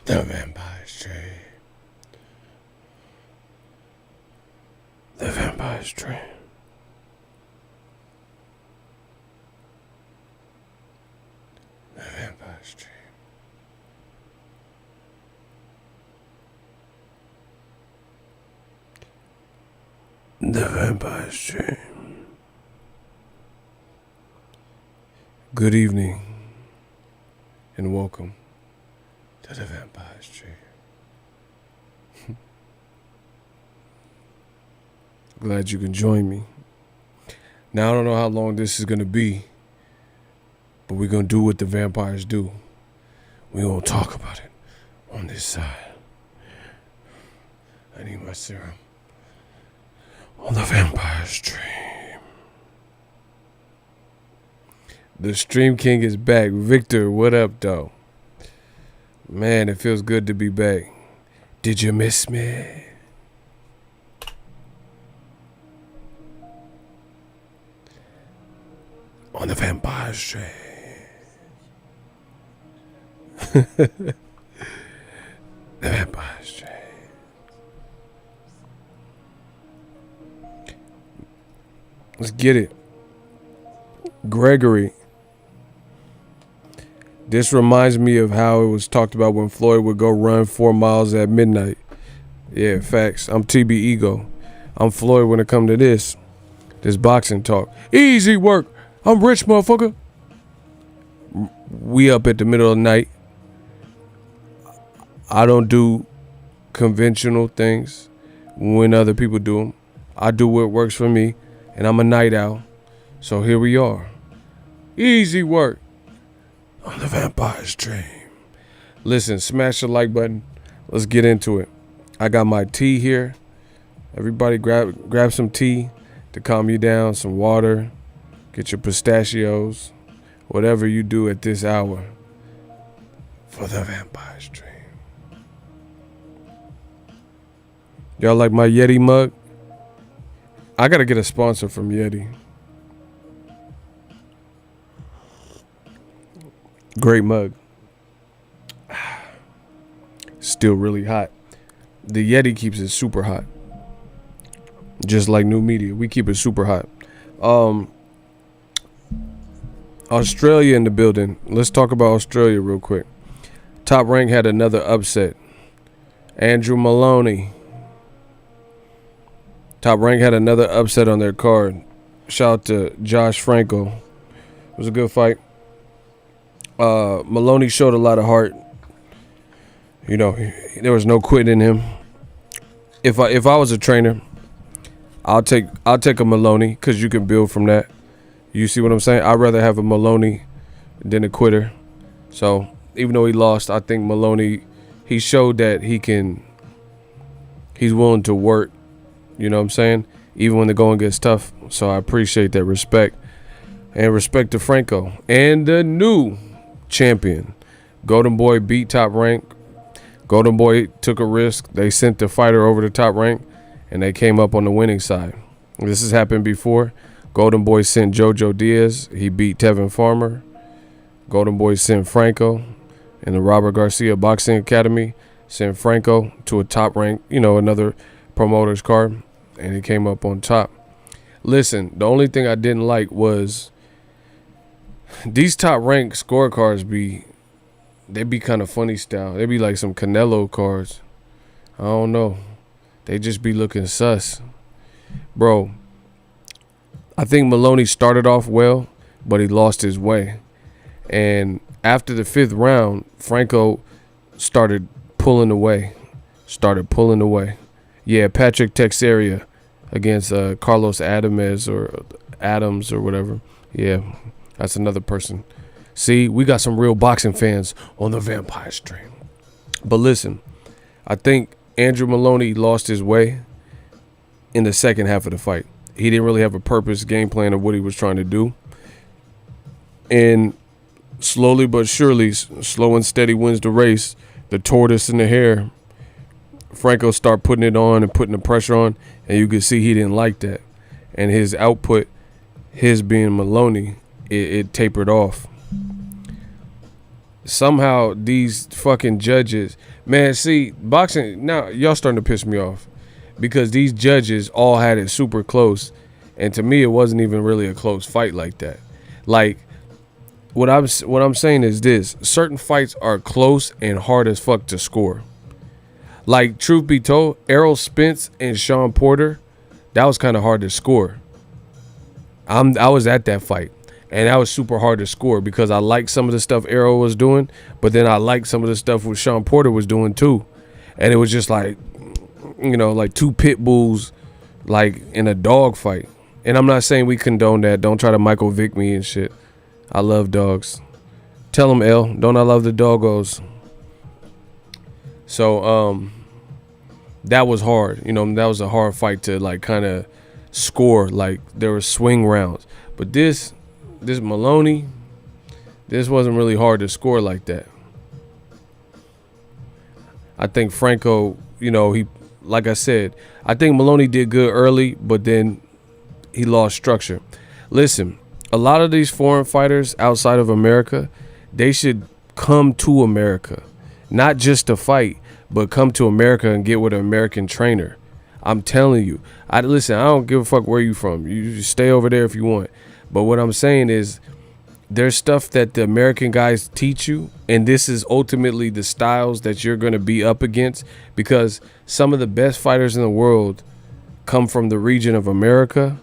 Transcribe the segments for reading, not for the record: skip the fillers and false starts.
The Vampire's Dream. The Vampire's Dream. The Vampire's Dream. The Vampire's Dream. Good evening and welcome to the Vampire's Dream. Glad you can join me. Now I don't know how long this is going to be, but we're going to do what the vampires do. We won't talk about it on this side. I need my serum. On the Vampire's Dream. The Stream King is back. Victor, what up, though? Man, it feels good to be back. Did you miss me? On the Vampire's Dream. The Vampire's Dream. Let's get it. Gregory. This reminds me of how it was talked about when Floyd would go run 4 miles at midnight. Yeah, facts. I'm TB Ego. I'm Floyd when it come to this boxing talk. Easy work. I'm rich, motherfucker. We up at the middle of the night. I don't do conventional things when other people do them. I do what works for me, and I'm a night owl. So here we are. Easy work on the Vampire's Dream. Listen, smash the like button. Let's get into it. I got my tea here. Everybody grab some tea to calm you down, some water. Get your pistachios, whatever you do at this hour for the Vampire's Dream. Y'all like my Yeti mug? I gotta get a sponsor from Yeti. Great mug. Still really hot. The Yeti keeps it super hot. Just like new media, we keep it super hot. Australia in the building. Let's talk about Australia real quick. Top Rank had another upset. Andrew Maloney. Top Rank had another upset on their card. Shout out to Josh Franco. It was a good fight. Maloney showed a lot of heart. You know, there was no quitting in him. If I was a trainer, I'll take a Maloney because you can build from that. You see what I'm saying? I'd rather have a Maloney than a quitter. So even though he lost, I think Maloney, he showed that he's willing to work. You know what I'm saying? Even when the going gets tough. So I appreciate that respect. And respect to Franco. And the new champion. Golden Boy beat Top Rank. Golden Boy took a risk. They sent the fighter over to Top Rank. And they came up on the winning side. This has happened before. Golden Boy sent Jojo Diaz. He beat Tevin Farmer. Golden Boy sent Franco. And the Robert Garcia Boxing Academy sent Franco to a Top Rank, another promoter's card. And he came up on top. Listen, the only thing I didn't like was these Top Rank scorecards they be kind of funny style. They be like some Canelo cards. I don't know. They just be looking sus. Bro, I think Maloney started off well, but he lost his way. And after the 5th round, Franco started pulling away. Yeah, Patrick Teixeira against Carlos Adams or whatever. Yeah, that's another person. See, we got some real boxing fans on the Vampire's Dream. But listen, I think Andrew Maloney lost his way in the second half of the fight. He didn't really have a purpose, game plan of what he was trying to do. And slowly but surely, slow and steady wins the race. The tortoise and the hare. Franco started putting it on and putting the pressure on, and you could see he didn't like that. And his output, his being Maloney, it tapered off. somehow these fucking judges, man, see, boxing, now y'all starting to piss me off because these judges all had it super close, and to me it wasn't even really a close fight like that. Like, what I'm saying is this: certain fights are close and hard as fuck to score. Like, truth be told, Errol Spence and Sean Porter, that was kind of hard to score. I was at that fight, and that was super hard to score because I liked some of the stuff Errol was doing, but then I liked some of the stuff what Sean Porter was doing too. And it was just like, you know, like two pit bulls like in a dog fight. And I'm not saying we condone that. Don't try to Michael Vick me and shit. I love dogs. Tell them, L, don't I love the doggos? So that was hard. You know, that was a hard fight to like kind of score. Like, there were swing rounds. But this Maloney, this wasn't really hard to score like that. I think Franco, you know, he, like I said, I think Maloney did good early, but then he lost structure. Listen, a lot of these foreign fighters outside of America, they should come to America, not just to fight, but come to America and get with an American trainer. I'm telling you. Listen, I don't give a fuck where you from. You just stay over there if you want. But what I'm saying is, there's stuff that the American guys teach you, and this is ultimately the styles that you're going to be up against, because some of the best fighters in the world come from the region of America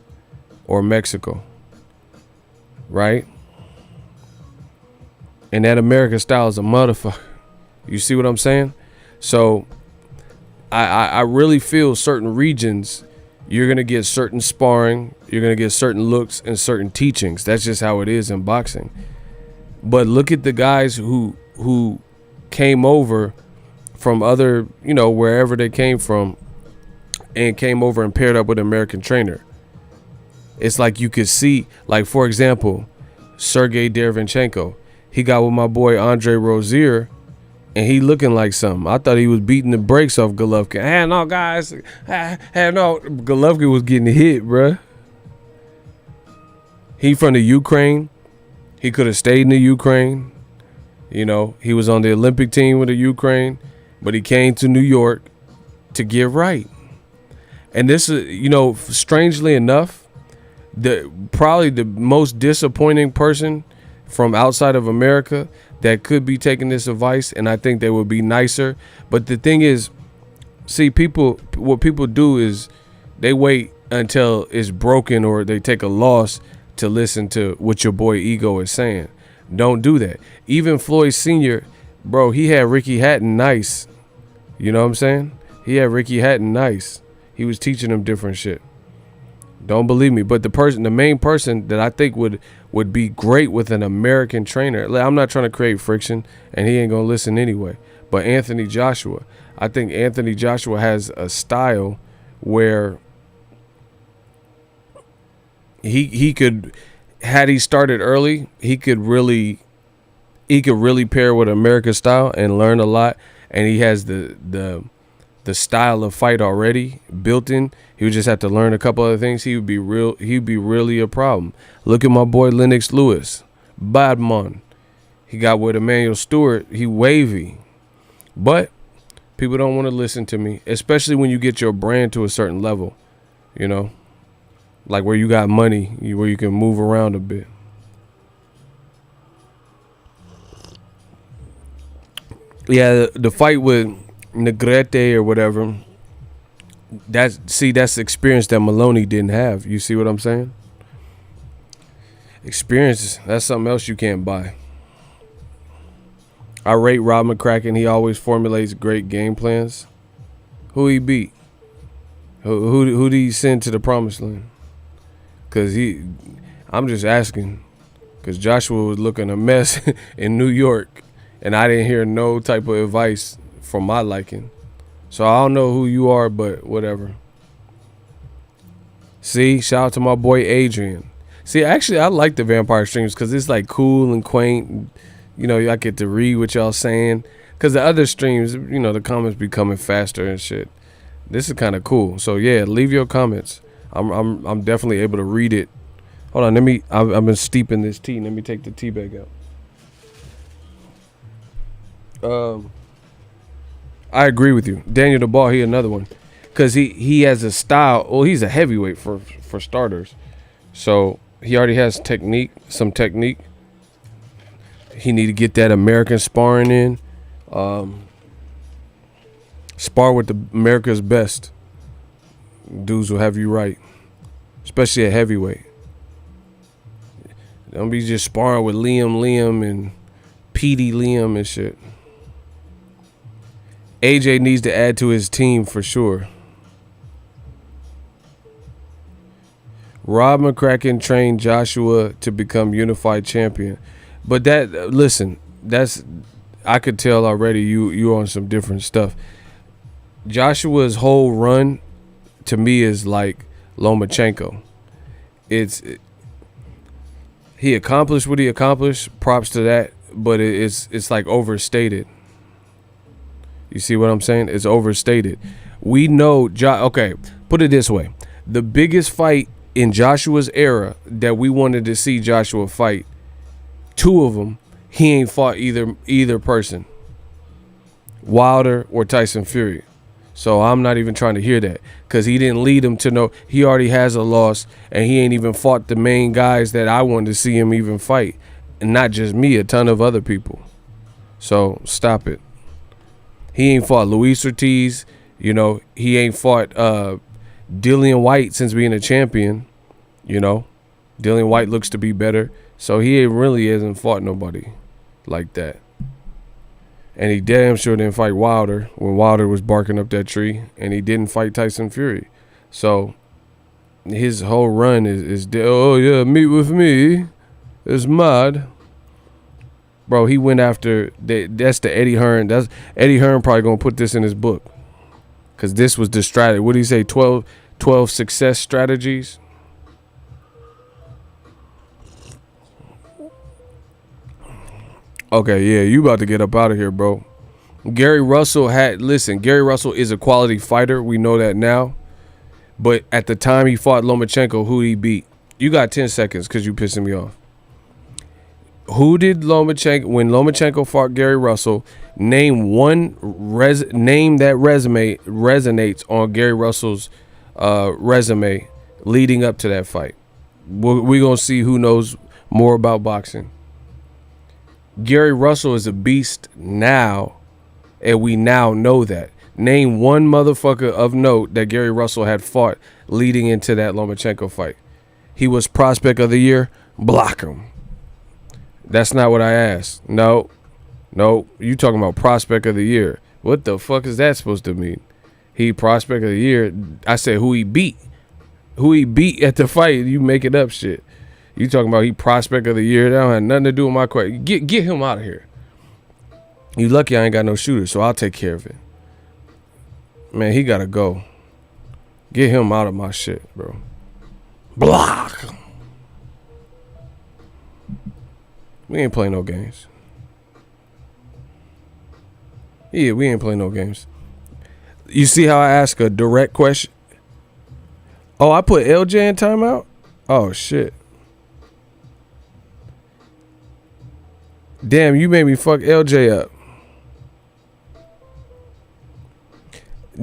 or Mexico, right? And that American style is a motherfucker. You see what I'm saying? So I really feel certain regions, you're going to get certain sparring, you're going to get certain looks and certain teachings. That's just how it is in boxing. But look at the guys who came over from other, you know, wherever they came from, and came over and paired up with an American trainer. It's like you could see, like, for example, Sergey Derevyanchenko. He got with my boy Andre Rozier, and he looking like something. I thought he was beating the brakes off Golovkin. Hey, no, guys. Hey, no. Golovkin was getting hit, bruh. He from the Ukraine. He could have stayed in the Ukraine. You know, he was on the Olympic team with the Ukraine, but he came to New York to get right. And this is, you know, strangely enough, probably the most disappointing person from outside of America that could be taking this advice, and I think they would be nicer. But the thing is, see, what people do is they wait until it's broken or they take a loss to listen to what your boy Ego is saying. Don't do that. Even Floyd Sr., bro, he had Ricky Hatton nice. You know what I'm saying? He had Ricky Hatton nice. He was teaching him different shit. Don't believe me, but the main person that I think would be great with an American trainer. I'm not trying to create friction, and he ain't gonna listen anyway. But Anthony Joshua, I think Anthony Joshua has a style where he could, had he started early, he could really pair with American style and learn a lot. And he has the style of fight already built in. He would just have to learn a couple other things. He'd be really a problem. Look at my boy Lennox Lewis, Badman. He got with Emmanuel Stewart. He wavy, but people don't want to listen to me, especially when you get your brand to a certain level. You know, like where you got money, where you can move around a bit. Yeah, the fight with Negrete or whatever, that's experience that Maloney didn't have. You see what I'm saying? Experience, that's something else you can't buy. I rate Rob McCracken. He always formulates great game plans. Who he beat? Who did he send to the promised land? Because I'm just asking, because Joshua was looking a mess in New York, and I didn't hear no type of advice for my liking. So I don't know who you are, but whatever. See, shout out to my boy Adrian. See, actually, I like the vampire streams because it's like cool and quaint. And, you know, I get to read what y'all saying. Because the other streams, you know, the comments be coming faster and shit. This is kind of cool. So yeah, leave your comments. I'm definitely able to read it. Hold on, I've been steeping this tea. Let me take the tea bag out. I agree with you. Daniel DeBall, he another one. Because he has a style. Well, he's a heavyweight for starters. So he already has some technique. He need to get that American sparring in. Spar with the America's best. Dudes will have you right. Especially at heavyweight. Don't be just sparring with Liam and Petey Liam and shit. AJ needs to add to his team for sure. Rob McCracken trained Joshua to become unified champion. But I could tell already you on some different stuff. Joshua's whole run to me is like Lomachenko. He accomplished what he accomplished. Props to that, but it's like overstated. You see what I'm saying? It's overstated. We know okay, put it this way. The biggest fight in Joshua's era that we wanted to see Joshua fight, two of them, he ain't fought either person. Wilder or Tyson Fury. So I'm not even trying to hear that because he didn't lead him to know he already has a loss and he ain't even fought the main guys that I wanted to see him even fight. And not just me, a ton of other people. So stop it. He ain't fought Luis Ortiz. You know, he ain't fought Dillian White since being a champion. You know, Dillian White looks to be better. So he really hasn't fought nobody like that. And he damn sure didn't fight Wilder when Wilder was barking up that tree. And he didn't fight Tyson Fury. So his whole run is oh yeah, meet with me. It's mad. Bro, he went after that's the Eddie Hearn. That's Eddie Hearn probably gonna put this in his book. Cause this was the strategy. What did he say? 12 success strategies. Okay, yeah, you about to get up out of here, bro. Gary Russell is a quality fighter. We know that now. But at the time he fought Lomachenko, who he beat? You got 10 seconds because you pissing me off. Who did when Lomachenko fought Gary Russell, name that resume resonates on Gary Russell's resume leading up to that fight. We're going to see who knows more about boxing. Gary Russell is a beast now, and we now know that. Name one motherfucker of note that Gary Russell had fought leading into that Lomachenko fight. He was prospect of the year. Block him. That's not what I asked. No. You talking about prospect of the year. What the fuck is that supposed to mean? He prospect of the year. I said who he beat. Who he beat at the fight. You making up shit. You talking about he prospect of the year. That don't have nothing to do with my question. Get him out of here. You lucky I ain't got no shooter, so I'll take care of it. Man, he gotta go. Get him out of my shit, bro. Block. We ain't playing no games. Yeah, we ain't playing no games. You see how I ask a direct question? Oh, I put LJ in timeout? Oh, shit. Damn, you made me fuck LJ up.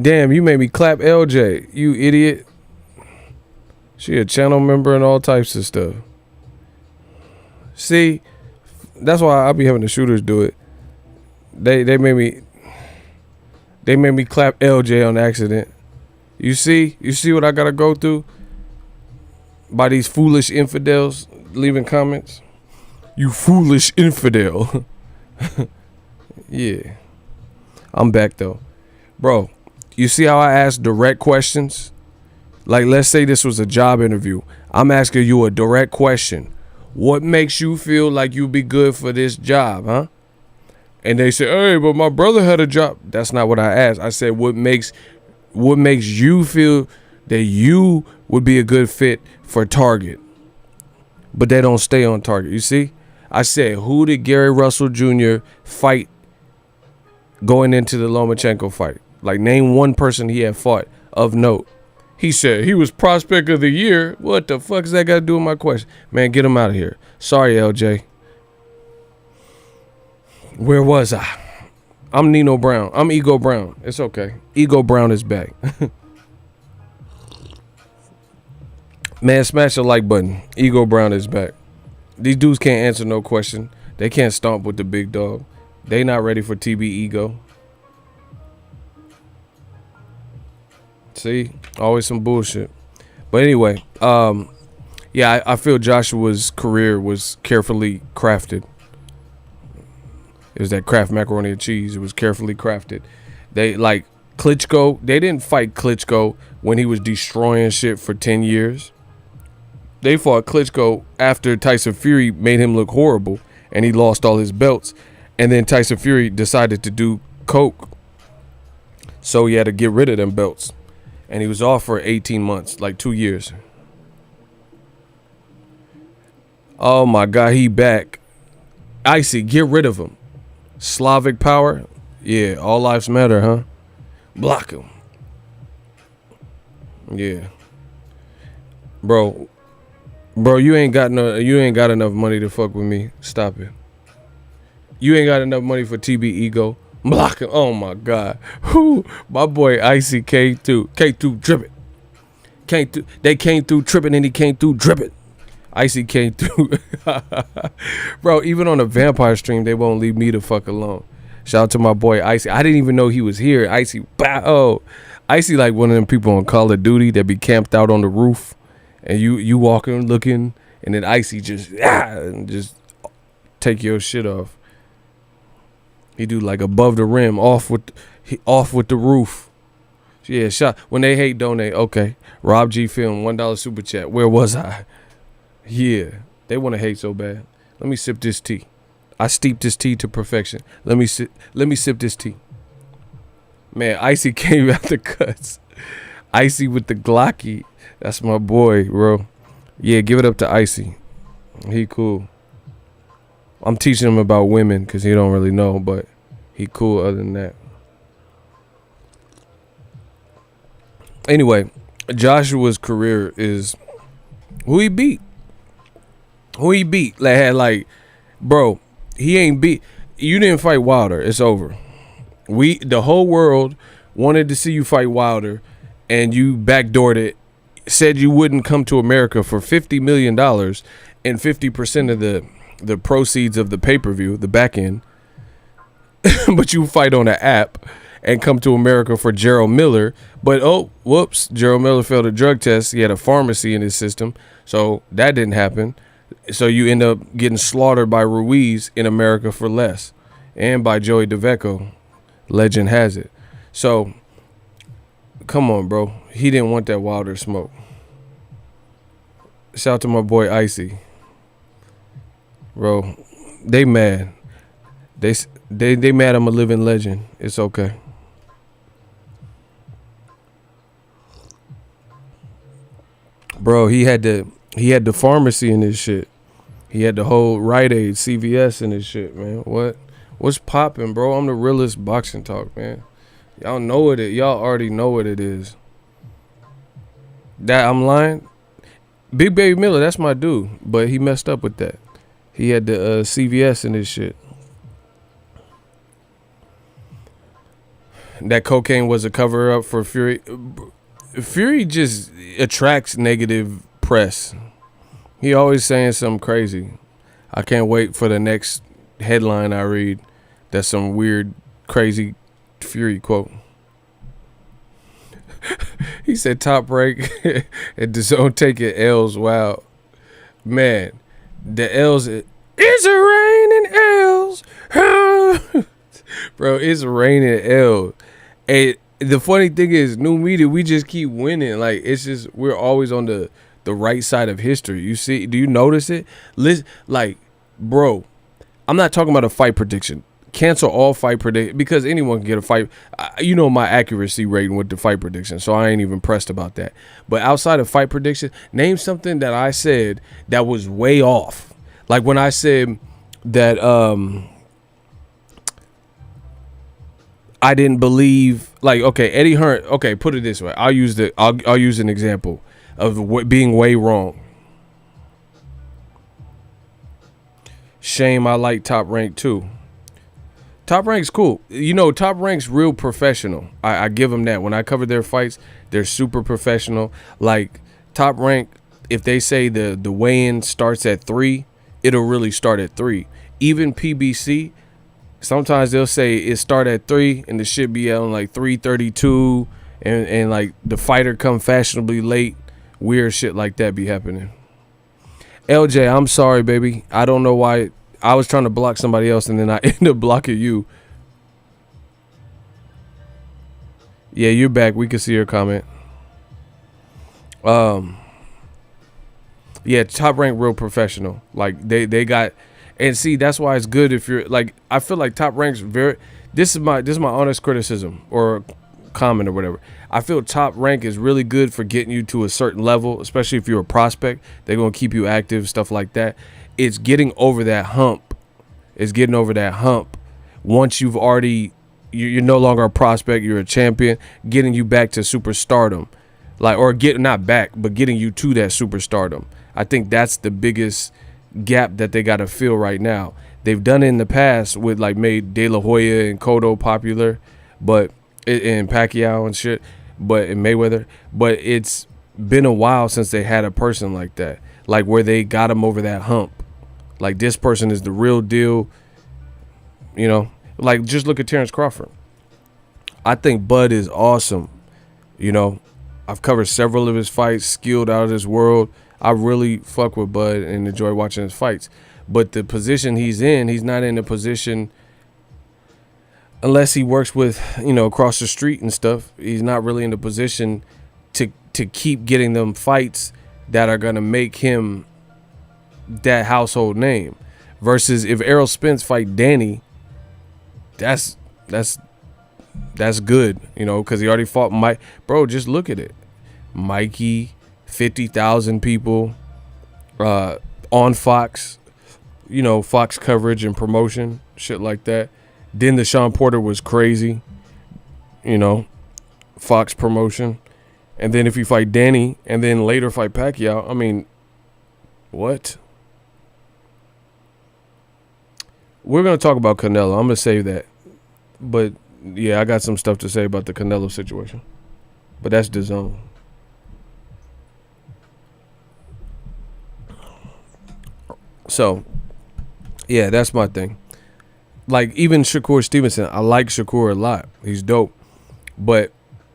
Damn, you made me clap LJ, you idiot. She a channel member and all types of stuff. See, that's why I be having the shooters do it. They made me clap LJ on accident. You see what I gotta go through by these foolish infidels leaving comments. You foolish infidel. Yeah, I'm back though, bro. You see how I ask direct questions? Like, let's say this was a job interview. I'm asking you a direct question. What makes you feel like you'd be good for this job, huh? And they say, hey, but my brother had a job. That's not what I asked. I said, what makes you feel that you would be a good fit for Target? But they don't stay on Target. You see? I said, who did Gary Russell Jr. fight going into the Lomachenko fight? Like, name one person he had fought of note. He said he was prospect of the year. What the fuck is that got to do with my question? Man, get him out of here. Sorry, LJ. Where was I? I'm Nino Brown. I'm Ego Brown. It's okay. Ego Brown is back. Man, smash the like button. Ego Brown is back. These dudes can't answer no question. They can't stomp with the big dog. They not ready for TB Ego. See? Always some bullshit. But anyway, yeah, I feel Joshua's career was carefully crafted. It was that Kraft macaroni and cheese. It was carefully crafted. They like Klitschko. They didn't fight Klitschko when he was destroying shit for 10 years. They fought Klitschko after Tyson Fury made him look horrible and he lost all his belts. And then Tyson Fury decided to do coke. So he had to get rid of them belts. And he was off for 18 months, like 2 years. Oh my God, he back. Icy, get rid of him. Slavic power. Yeah, all lives matter, huh? Block him. Yeah. Bro, you ain't got enough money to fuck with me. Stop it. You ain't got enough money for TB Ego. Block him. Oh my God. Whoo, my boy Icy came through dripping. They came through tripping and he came through dripping. Icy came through. Bro, even on a vampire stream, they won't leave me the fuck alone. Shout out to my boy Icy. I didn't even know he was here. Icy, oh, Icy like one of them people on Call of Duty that be camped out on the roof, and you walking, looking, and then Icy just take your shit off. He do like above the rim, off with the roof. Yeah, shot. When they hate, donate. Okay, Rob G Film, $1 super chat. Where was I? Yeah, they want to hate so bad. Let me sip this tea. I steeped this tea to perfection. Let me sip this tea. Man, Icy came out the cuts. Icy with the Glocky. That's my boy, bro. Yeah, give it up to Icy. He cool. I'm teaching him about women because he don't really know, but he cool other than that. Anyway, Joshua's career is who he beat. Bro, he ain't beat. You didn't fight Wilder. It's over. The whole world wanted to see you fight Wilder, and you backdoored it. Said you wouldn't come to America for $50 million and 50% of the proceeds of the pay-per-view, the back end. But you fight on an app and come to America for Gerald Miller. But, oh, whoops, Gerald Miller failed a drug test. He had a pharmacy in his system, so that didn't happen. So you end up getting slaughtered by Ruiz in America for less, and by Joey DeVecco. Legend has it. So, come on, bro. He didn't want that Wilder smoke. Shout out to my boy Icy. Bro, they mad. They mad I'm a living legend. It's okay. Bro, he had the pharmacy in his shit. He had the whole Rite Aid, CVS in his shit, man. What's popping, bro? I'm the realest boxing talk, man. Y'all know what it. Y'all already know what it is. That I'm lying. Big Baby Miller, that's my dude, but he messed up with that. He had the CVS in his shit. That cocaine was a cover up for Fury. Fury just attracts negative press. He always saying something crazy. I can't wait for the next headline I read. That's some weird, crazy Fury quote. He said top rank and Dazn taking L's. Wow. Man, the L's, it's raining L's. Bro, it's raining L's. And the funny thing is, new media, we just keep winning. Like, it's just, we're always on the right side of history. You see, do you notice it? Listen, like, bro, I'm not talking about a fight prediction. Cancel all fight prediction because anyone can get a fight. You know my accuracy rating with the fight prediction, so I ain't even pressed about that. But outside of fight prediction, name something that I said that was way off. Like when I said that I didn't believe, like, okay, Eddie Hearn. Okay, put it this way. I'll use an example of being way wrong. Shame I like Top Rank too. Top Rank's cool. Top Rank's real professional. I give them that. When I cover their fights, they're super professional. Like Top Rank, if they say the weigh-in starts at 3, it'll really start at 3. Even PBC, sometimes they'll say it start at 3 and the shit be on like 3:32, and like the fighter come fashionably late. Weird shit like that be happening. LJ, I'm sorry, baby. I don't know why. I was trying to block somebody else and then I ended up blocking you. Yeah, you're back. We can see your comment. Yeah, Top Rank real professional. Like they got, and see, that's why it's good if you're like, I feel like Top Rank's very, this is my honest criticism or comment or whatever. I feel Top Rank is really good for getting you to a certain level, especially if you're a prospect. They're going to keep you active, stuff like that. It's getting over that hump. Once you've already, you're no longer a prospect, you're a champion, getting you back to superstardom. Like, or not back, but getting you to that superstardom. I think that's the biggest gap that they got to fill right now. They've done it in the past with like made De La Hoya and Cotto popular, but and Pacquiao and shit, and Mayweather. But it's been a while since they had a person like that, like where they got them over that hump. Like this person is the real deal. Like just look at Terrence Crawford. I think Bud is awesome. I've covered several of his fights, skilled out of this world. I really fuck with Bud and enjoy watching his fights. But the position he's in, he's not in a position, unless he works with, across the street and stuff, he's not really in a position to keep getting them fights that are going to make him that household name. Versus if Errol Spence fight Danny, that's good, because he already fought Mike. Bro, just look at it. Mikey, 50,000 people on Fox, Fox coverage and promotion, shit like that. Then the Sean Porter was crazy, Fox promotion. And then if you fight Danny and then later fight Pacquiao, I mean, what? We're going to talk about Canelo. I'm going to save that. But, yeah, I got some stuff to say about the Canelo situation. But that's Dazn. So, yeah, that's my thing. Like, even Shakur Stevenson, I like Shakur a lot. He's dope. But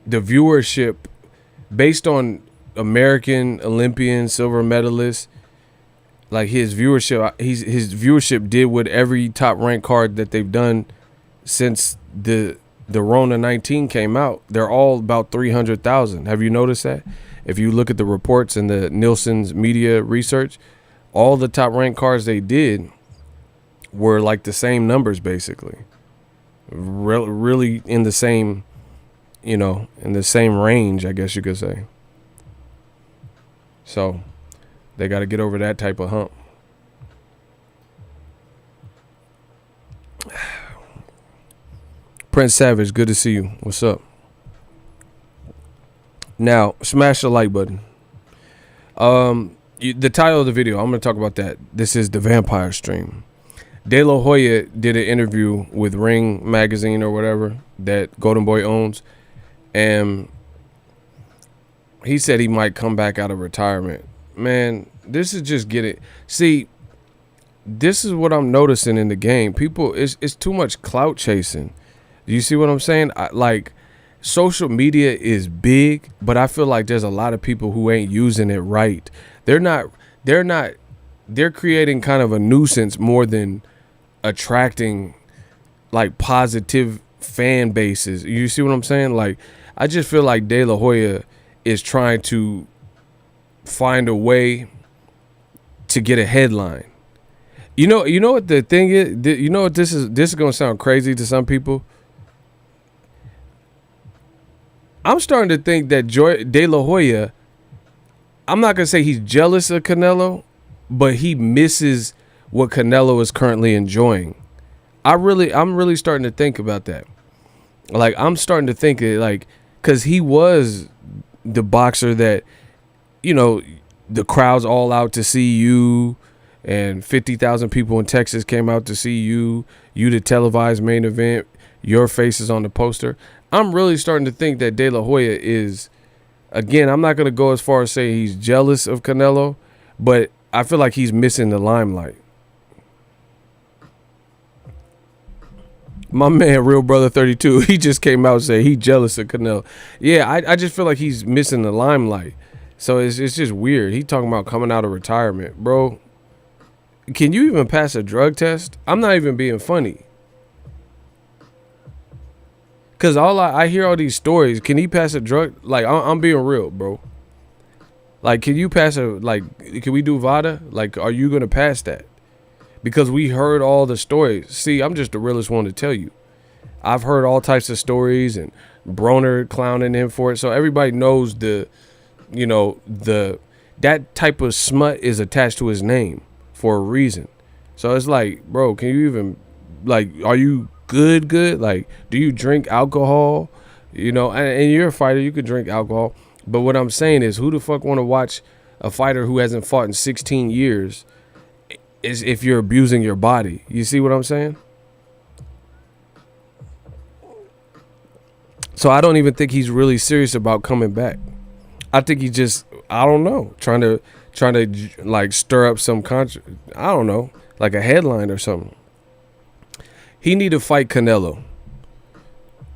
the viewership, based on American, Olympian, silver medalists, like his viewership did what every Top Rank card that they've done since the Rona 19 came out. They're all about 300,000. Have you noticed that? If you look at the reports and the Nielsen's media research, all the Top Rank cards they did were like the same numbers, basically. Really in the same, in the same range, I guess you could say. So they got to get over that type of hump. Prince Savage, good to see you. What's up? Now, smash the like button. The title of the video, I'm going to talk about that. This is the Vampire Stream. De La Hoya did an interview with Ring Magazine or whatever that Golden Boy owns. And he said he might come back out of retirement. Man, this is just get it. See, this is what I'm noticing in the game. People, it's too much clout chasing. Do you see what I'm saying? Like, social media is big, but I feel like there's a lot of people who ain't using it right. They're creating kind of a nuisance more than attracting like positive fan bases. You see what I'm saying? Like, I just feel like De La Hoya is trying to find a way to get a headline. You know what the thing is? You know what this is going to sound crazy to some people. I'm starting to think that De La Hoya, I'm not going to say he's jealous of Canelo, but he misses what Canelo is currently enjoying. I'm really starting to think about that. Like, I'm starting to think that, like, because he was the boxer that, the crowd's all out to see you, and 50,000 people in Texas came out to see you the televised main event, your face is on the poster. I'm really starting to think that De La Hoya is, again, I'm not going to go as far as say he's jealous of Canelo, but I feel like he's missing the limelight. My man, Real Brother 32, he just came out and said he jealous of Canelo. Yeah, I just feel like he's missing the limelight. So it's just weird. He talking about coming out of retirement. Bro, can you even pass a drug test? I'm not even being funny. Because I hear all these stories. Can he pass a drug? Like, I'm being real, bro. Like, can you pass can we do VADA? Like, are you going to pass that? Because we heard all the stories. See, I'm just the realest one to tell you. I've heard all types of stories and Broner clowning him for it. So everybody knows that type of smut is attached to his name for a reason. So it's like, bro, can you even, like, are you good? Like, do you drink alcohol? And you're a fighter, you could drink alcohol. But what I'm saying is, who the fuck want to watch a fighter who hasn't fought in 16 years is if you're abusing your body? You see what I'm saying? So I don't even think he's really serious about coming back. I think he just, I don't know, trying to like stir up some I don't know, like a headline or something. He need to fight Canelo.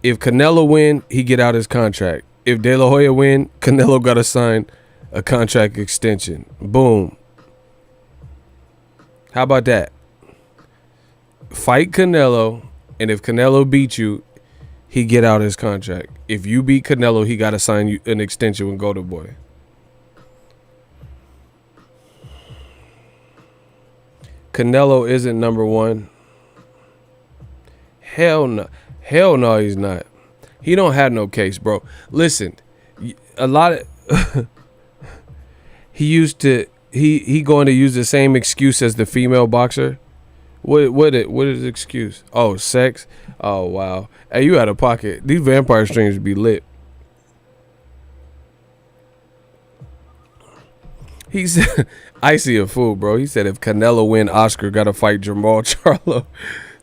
If Canelo win, he get out his contract. If De La Hoya win, Canelo got to sign a contract extension. Boom. How about that? Fight Canelo, and if Canelo beat you, he get out his contract. If you beat Canelo, he got to sign you an extension with Golden Boy. Canelo isn't number one. Hell no. Hell no, he's not. He don't have no case, bro. Listen, a lot of he going to use the same excuse as the female boxer. What is the excuse? Oh, sex. Oh, wow. Hey, you out of pocket. These vampire streams be lit. He said, I see a fool, bro. He said if Canelo win, Oscar got to fight Jamal Charlo.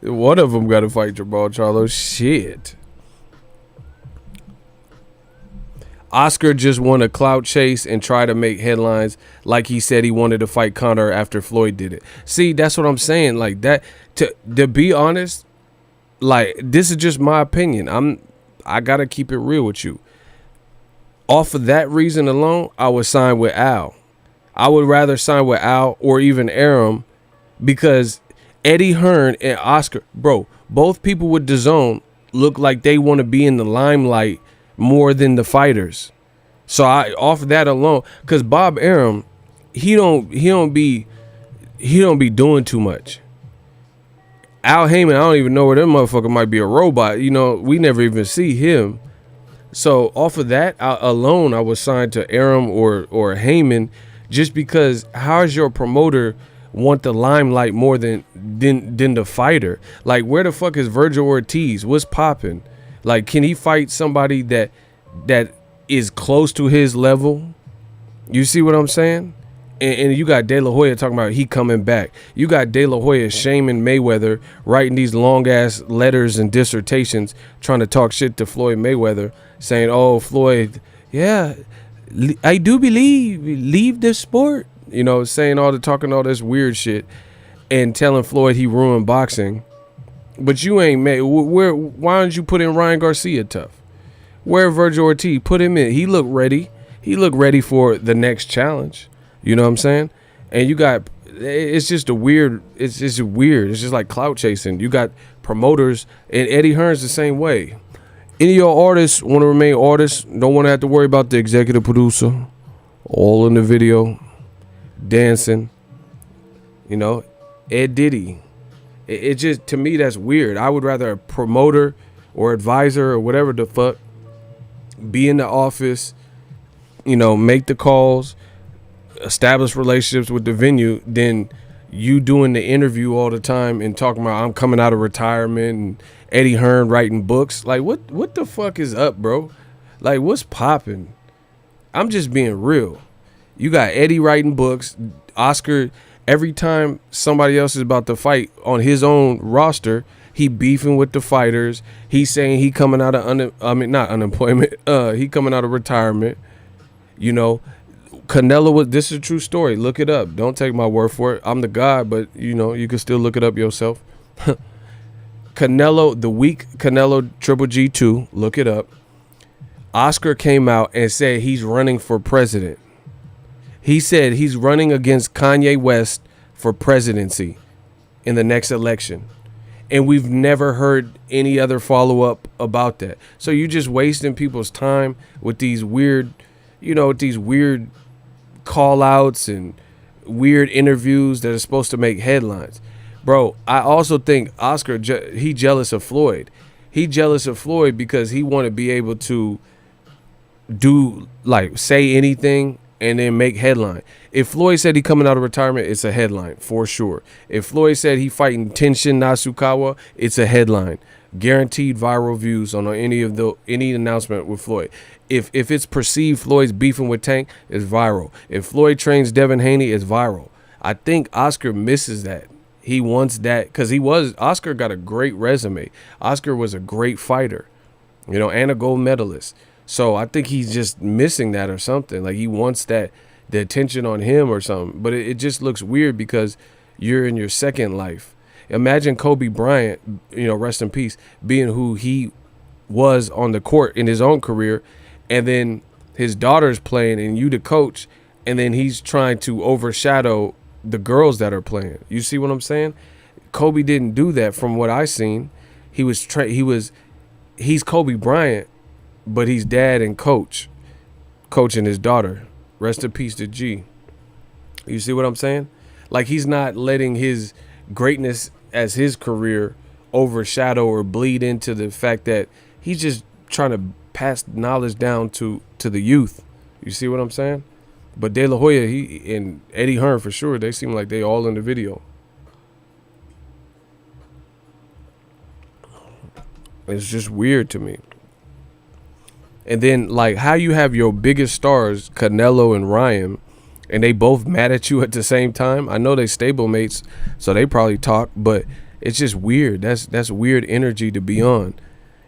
One of them got to fight Jamal Charlo. Shit. Oscar just won a clout chase and tried to make headlines like he said he wanted to fight Conor after Floyd did it. See, that's what I'm saying. Like that, to be honest, like, this is just my opinion. I got to keep it real with you. Off of that reason alone, I would sign with Al. I would rather sign with Al or even Arum, because Eddie Hearn and Oscar, bro, both people with Dazn look like they want to be in the limelight more than the fighters. So off of that alone, because Bob Arum, he don't be doing too much. Al Heyman, I don't even know where that motherfucker might be a robot. We never even see him. So off of that alone, I was signed to Arum or Heyman, just because how's your promoter want the limelight more than the fighter? Like, where the fuck is Virgil Ortiz? What's popping? Like, can he fight somebody that is close to his level? You see what I'm saying? And you got De La Hoya talking about he coming back. You got De La Hoya shaming Mayweather, writing these long ass letters and dissertations, trying to talk shit to Floyd Mayweather, saying, "Oh, Floyd, yeah, I do believe leave the sport." Saying talking all this weird shit, and telling Floyd he ruined boxing. But you ain't made. Why don't you put in Ryan Garcia tough? Where Virgil Ortiz? Put him in. He looked ready. He looked ready for the next challenge. You know what I'm saying? And you got, it's just weird. It's just like clout chasing. You got promoters, and Eddie Hearn's the same way. Any of your artists want to remain artists, don't want to have to worry about the executive producer, all in the video, dancing. Ed Diddy. It just, to me, that's weird. I would rather a promoter or advisor or whatever the fuck be in the office, make the calls, establish relationships with the venue, than you doing the interview all the time and talking about I'm coming out of retirement and Eddie Hearn writing books. Like, what the fuck is up, bro? Like, what's popping? I'm just being real. You got Eddie writing books, Oscar. Every time somebody else is about to fight on his own roster, he beefing with the fighters. He's saying he coming out of not unemployment. He coming out of retirement. You know, Canelo was. This is a true story. Look it up. Don't take my word for it. I'm the guy, but you know you can still look it up yourself. Canelo, the week Canelo Triple G2. Look it up. Oscar came out and said he's running for president. He said he's running against Kanye West for presidency in the next election. And we've never heard any other follow-up about that. So you're just wasting people's time with these weird, call-outs and weird interviews that are supposed to make headlines. Bro, I also think Oscar, he jealous of Floyd. He jealous of Floyd because he want to be able to say anything and then make headline. If Floyd said he coming out of retirement, it's a headline for sure. If Floyd said he fighting Tenshin Nasukawa, it's a headline. Guaranteed viral views on any announcement with Floyd. If it's perceived Floyd's beefing with Tank, it's viral. If Floyd trains Devin Haney, it's viral. I think Oscar misses that. He wants that because Oscar got a great resume. Oscar was a great fighter, and a gold medalist. So I think he's just missing that or something. Like he wants the attention on him or something. But it just looks weird because you're in your second life. Imagine Kobe Bryant, rest in peace, being who he was on the court in his own career, and then his daughter's playing and you the coach, and then he's trying to overshadow the girls that are playing. You see what I'm saying? Kobe didn't do that from what I seen. He's Kobe Bryant, but he's dad and coaching his daughter. Rest in peace to G. You see what I'm saying? Like he's not letting his greatness as his career overshadow or bleed into the fact that he's just trying to pass knowledge down to the youth. You see what I'm saying? But De La Hoya, he and Eddie Hearn for sure, they seem like they all in the video. It's just weird to me. And then, like, how you have your biggest stars, Canelo and Ryan, and they both mad at you at the same time. I know they stablemates, so they probably talk, but it's just weird. That's weird energy to be on.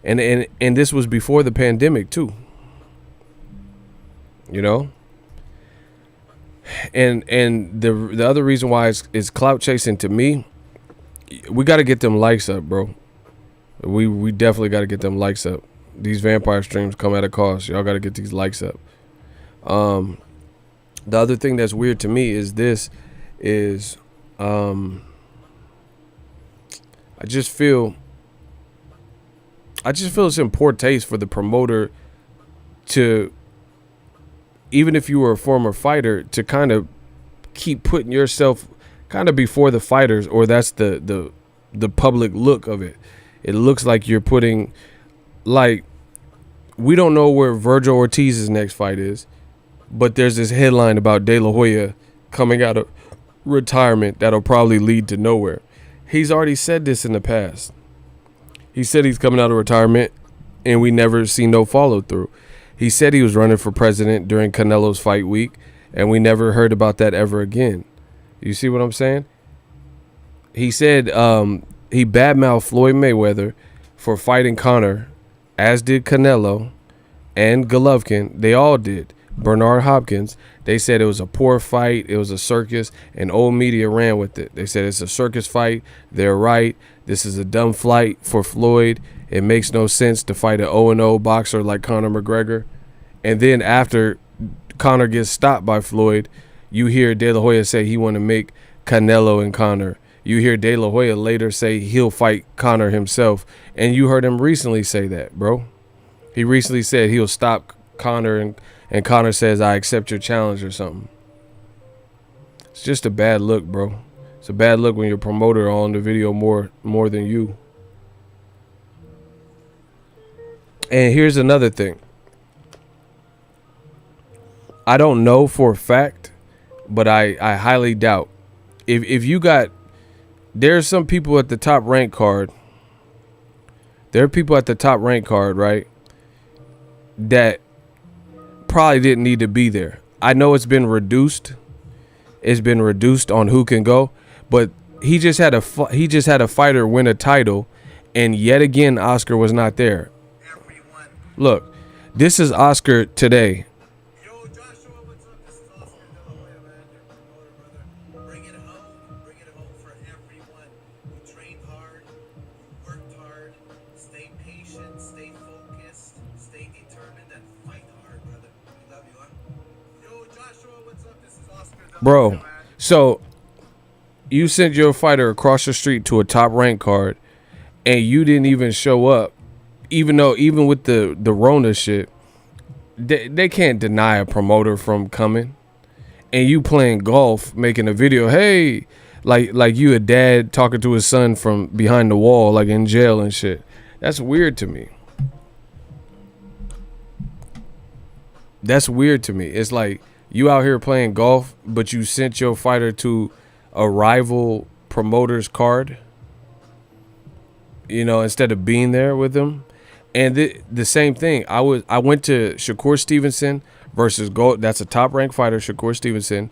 And this was before the pandemic, too. And the other reason why is clout chasing to me, we got to get them likes up, bro. We definitely got to get them likes up. These vampire streams come at a cost. Y'all got to get these likes up. The other thing that's weird to me is I just feel it's in poor taste for the promoter to, even if you were a former fighter, to kind of keep putting yourself kind of before the fighters, or that's the public look of it. It looks like you're putting, like, we don't know where Virgil Ortiz's next fight is, but there's this headline about De La Hoya coming out of retirement that'll probably lead to nowhere. He's already said this in the past. He said he's coming out of retirement, and we never see no follow through. He said he was running for president during Canelo's fight week, and we never heard about that ever again. You see what I'm saying? He said he badmouthed Floyd Mayweather for fighting Conor, as did Canelo and Golovkin. They all did. Bernard Hopkins. They said it was a poor fight. It was a circus, and old media ran with it. They said it's a circus fight. They're right. This is a dumb flight for Floyd. It makes no sense to fight an 0-0 boxer like Conor McGregor. And then after Conor gets stopped by Floyd, you hear De La Hoya say he want to make Canelo and Conor. You hear De La Hoya later say he'll fight Conor himself. And you heard him recently say that, bro. He recently said he'll stop Conor, and Conor says, I accept your challenge or something. It's just a bad look, bro. It's a bad look when your promoter on the video more than you. And here's another thing. I don't know for a fact, but I highly doubt. If you got, there's some people at the top rank card. There are people at the top rank card, right, that probably didn't need to be there. I know it's been reduced, it's been reduced on who can go. But he just had a fighter win a title, and yet again Oscar was not there. Look, this is Oscar today. Yo, Joshua, what's up? This is Oscar De La Hoya, man, your promoter, brother. Bring it home for everyone who trained hard, who worked hard, stay patient, stay focused, stay determined, and fight hard, brother. We love you, huh? Yo, Joshua, what's up? This is Oscar De La Hoya, Bro, man. so you sent your fighter across the street to a top rank card, and you didn't even show up, even with the Rona shit, they can't deny a promoter from coming. And you playing golf, making a video, hey, like you a dad talking to his son from behind the wall, like in jail and shit. That's weird to me. That's weird to me. It's like you out here playing golf, but you sent your fighter to a rival promoter's card, instead of being there with them. And the same thing, I went to Shakur Stevenson versus that's a top ranked fighter, Shakur Stevenson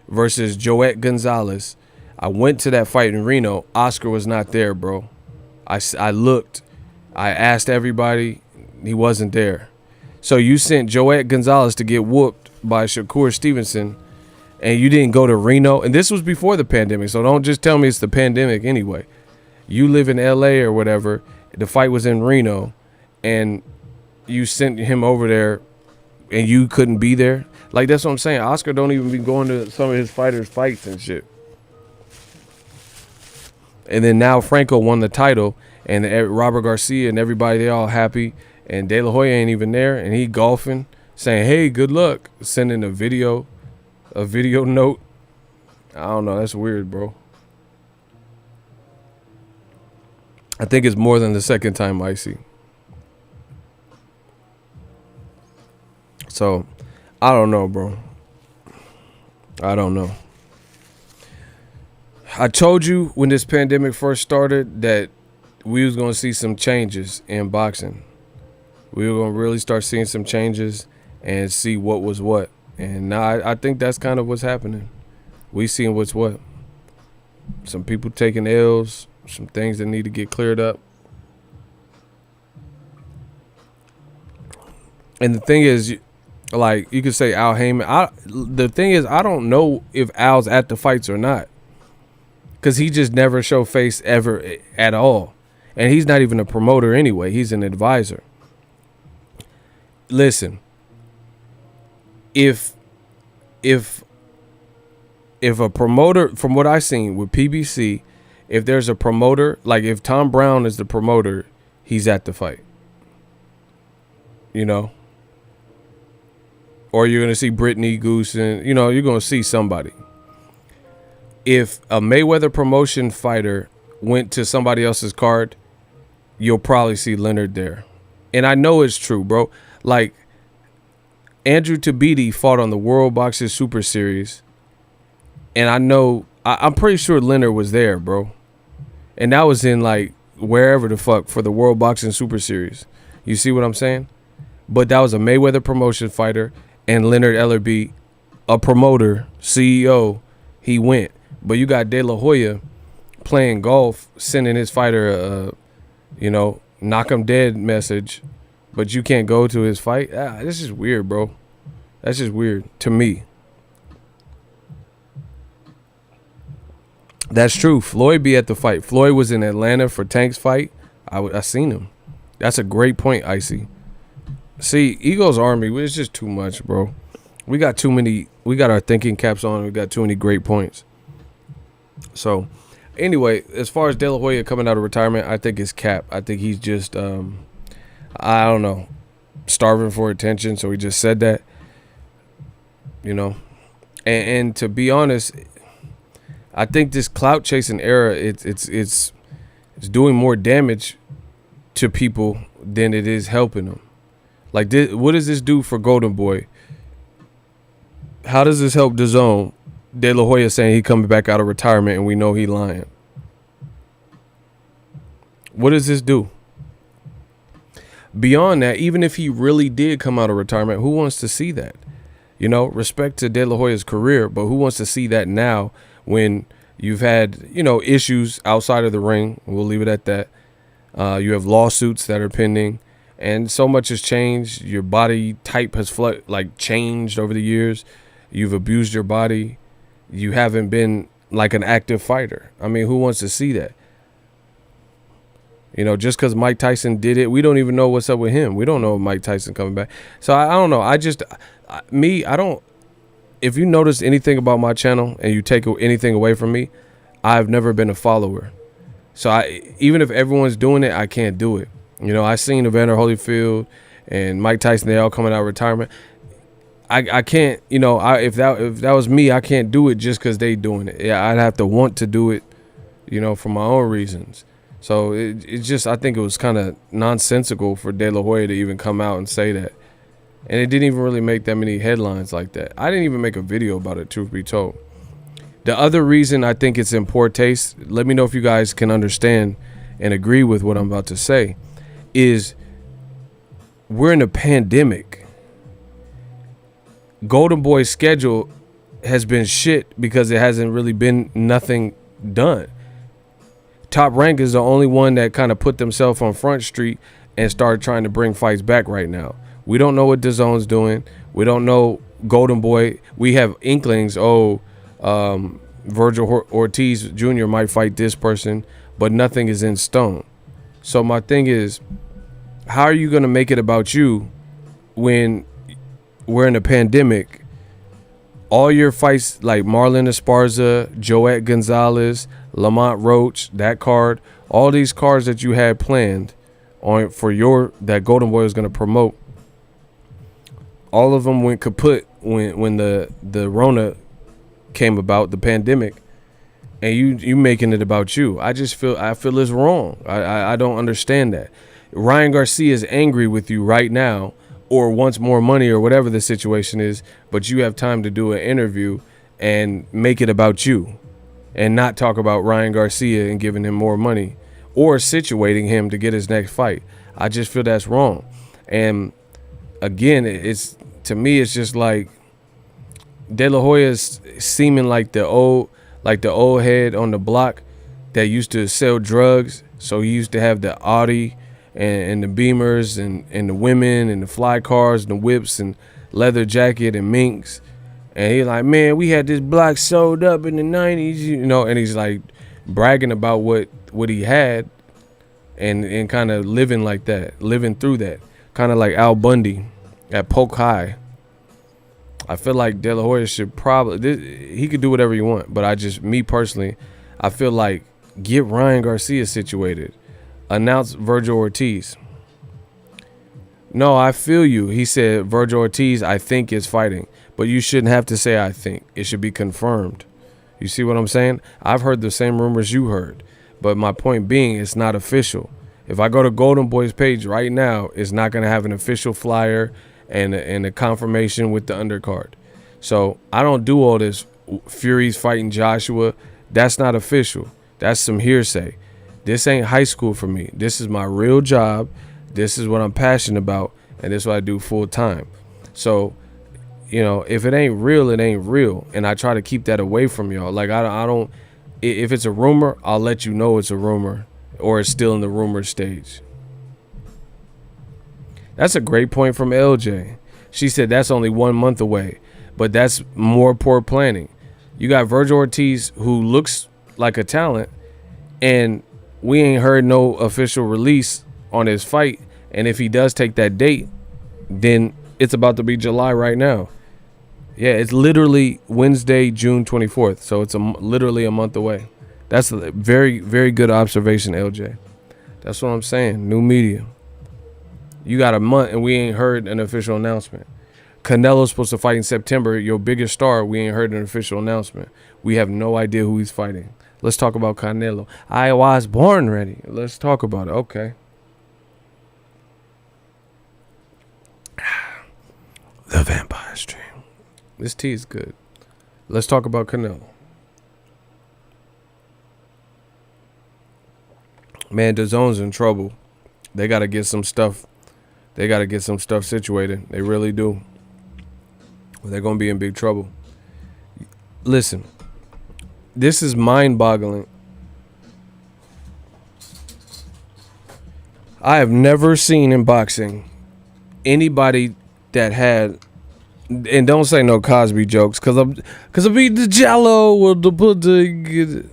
versus Joet Gonzalez. I went to that fight in Reno. Oscar was not there, bro. I looked, I asked everybody, he wasn't there. So you sent Joet Gonzalez to get whooped by Shakur Stevenson, and you didn't go to Reno. And this was before the pandemic, so don't just tell me it's the pandemic anyway. You live in LA or whatever. The fight was in Reno, and you sent him over there, and you couldn't be there. Like, that's what I'm saying. Oscar don't even be going to some of his fighters' fights and shit. And then now Franco won the title, and Robert Garcia and everybody, they all happy. And De La Hoya ain't even there, and he golfing, saying, hey, good luck, sending a video note. I don't know. That's weird, bro. I think it's more than the second time Icy. So, I don't know, bro. I don't know. I told you when this pandemic first started that we was going to see some changes in boxing. We were going to really start seeing some changes and see what was what. And now I think that's kind of what's happening. We seeing what's what. Some people taking L's, some things that need to get cleared up. And the thing is, like, you could say Al Heyman. The thing is, I don't know if Al's at the fights or not, because he just never show face ever at all. And he's not even a promoter anyway. He's an advisor. Listen, if a promoter, from what I've seen with PBC, if there's a promoter, like if Tom Brown is the promoter, he's at the fight. Or you're going to see Brittany Goose, and, you're going to see somebody. If a Mayweather promotion fighter went to somebody else's card, you'll probably see Leonard there. And I know it's true, bro. Like, Andrew TUBEBUDDY fought on the World Boxing Super Series. And I'm pretty sure Leonard was there, bro. And that was in, like, wherever the fuck for the World Boxing Super Series. You see what I'm saying? But that was a Mayweather promotion fighter, and Leonard Ellerbe, a promoter, CEO, he went. But you got De La Hoya playing golf, sending his fighter a, knock him dead message, but you can't go to his fight. This is weird, bro. That's just weird to me. That's true. Floyd be at the fight. Floyd was in Atlanta for Tank's fight. I seen him. That's a great point, Icy. See, Eagles Army, it's just too much, bro. We got too many. We got our thinking caps on. We got too many great points. So, anyway, as far as De La Hoya coming out of retirement, I think it's cap. I think he's just, I don't know, starving for attention. So he just said that, and to be honest, I think this clout chasing era, it's doing more damage to people than it is helping them. Like, what does this do for Golden Boy? How does this help Dazn? De La Hoya saying he coming back out of retirement and we know he lying. What does this do? Beyond that, even if he really did come out of retirement, who wants to see that? You know, respect to De La Hoya's career, but who wants to see that now when you've had, you know, issues outside of the ring? We'll leave it at that. You have lawsuits that are pending, and so much has changed. Your body type has changed over the years. You've abused your body. You haven't been like an active fighter. I mean, who wants to see that? You know, just because Mike Tyson did it, we don't even know what's up with him. We don't know if Mike Tyson coming back. So I don't know. I don't. If you notice anything about my channel and you take anything away from me, I've never been a follower. So even if everyone's doing it, I can't do it. You know, I seen Evander Holyfield and Mike Tyson, they all coming out of retirement. I can't, you know, if that was me, I can't do it just because they doing it. Yeah, I'd have to want to do it, you know, for my own reasons. So it just, I think it was kind of nonsensical for De La Hoya to even come out and say that. And it didn't even really make that many headlines like that. I didn't even make a video about it, truth be told. The other reason I think it's in poor taste, let me know if you guys can understand and agree with what I'm about to say, is we're in a pandemic. Golden Boy's schedule has been shit because it hasn't really been nothing done. Top Rank is the only one that kind of put themselves on Front Street and started trying to bring fights back right now. We don't know what Dazon's doing. We don't know Golden Boy. We have inklings. Virgil Ortiz Jr. might fight this person, but nothing is in stone. So my thing is, how are you going to make it about you when we're in a pandemic? All your fights, like Marlon Esparza, Joette Gonzalez, Lamont Roach, that card, all these cards that you had planned on for that Golden Boy was going to promote, all of them went kaput when the Rona came about, the pandemic, and you making it about you. I feel it's wrong. I don't understand that. Ryan Garcia is angry with you right now, or wants more money, or whatever the situation is, but you have time to do an interview and make it about you and not talk about Ryan Garcia and giving him more money or situating him to get his next fight. I just feel that's wrong. And again, to me, it's just like De La Hoya is seeming like the old head on the block that used to sell drugs. So he used to have the Audi and the Beamers and the women and the fly cars and the whips and leather jacket and minks. And he's like, man, we had this block sold up in the 90s, you know, and he's like bragging about what he had and kind of living like that, living through that. Kind of like Al Bundy at Polk High. I feel like De La Hoya should he could do whatever you want, but me personally, I feel like get Ryan Garcia situated. Announce Virgil Ortiz. No, I feel you. He said Virgil Ortiz, I think, is fighting. But you shouldn't have to say I think. It should be confirmed. You see what I'm saying? I've heard the same rumors you heard. But my point being, it's not official. If I go to Golden Boy's page right now, it's not going to have an official flyer and a confirmation with the undercard. So I don't do all this Fury's fighting Joshua. That's not official. That's some hearsay. This ain't high school for me. This is my real job. This is what I'm passionate about, and this is what I do full time. So, you know, if it ain't real, it ain't real, and I try to keep that away from y'all. Like I don't. If it's a rumor, I'll let you know it's a rumor, or it's still in the rumor stage. That's a great point from LJ. She said that's only 1 month away, but that's more poor planning. You got Virgil Ortiz, who looks like a talent, and we ain't heard no official release on his fight. And if he does take that date, then it's about to be July right now. Yeah, it's literally Wednesday, June 24th. So it's literally a month away. That's a very, very good observation, LJ. That's what I'm saying. New media. You got a month and we ain't heard an official announcement. Canelo's supposed to fight in September. Your biggest star, we ain't heard an official announcement. We have no idea who he's fighting. Let's talk about Canelo. I was born ready. Let's talk about it. Okay. The Vampire Stream. This tea is good. Let's talk about Canelo. Man, Dazon's in trouble. They got to get some stuff. They got to get some stuff situated. They really do. they're going to be in big trouble. Listen, this is mind-boggling. I have never seen in boxing anybody that had, and don't say no Cosby jokes, cause I beat the Jello with the pudding.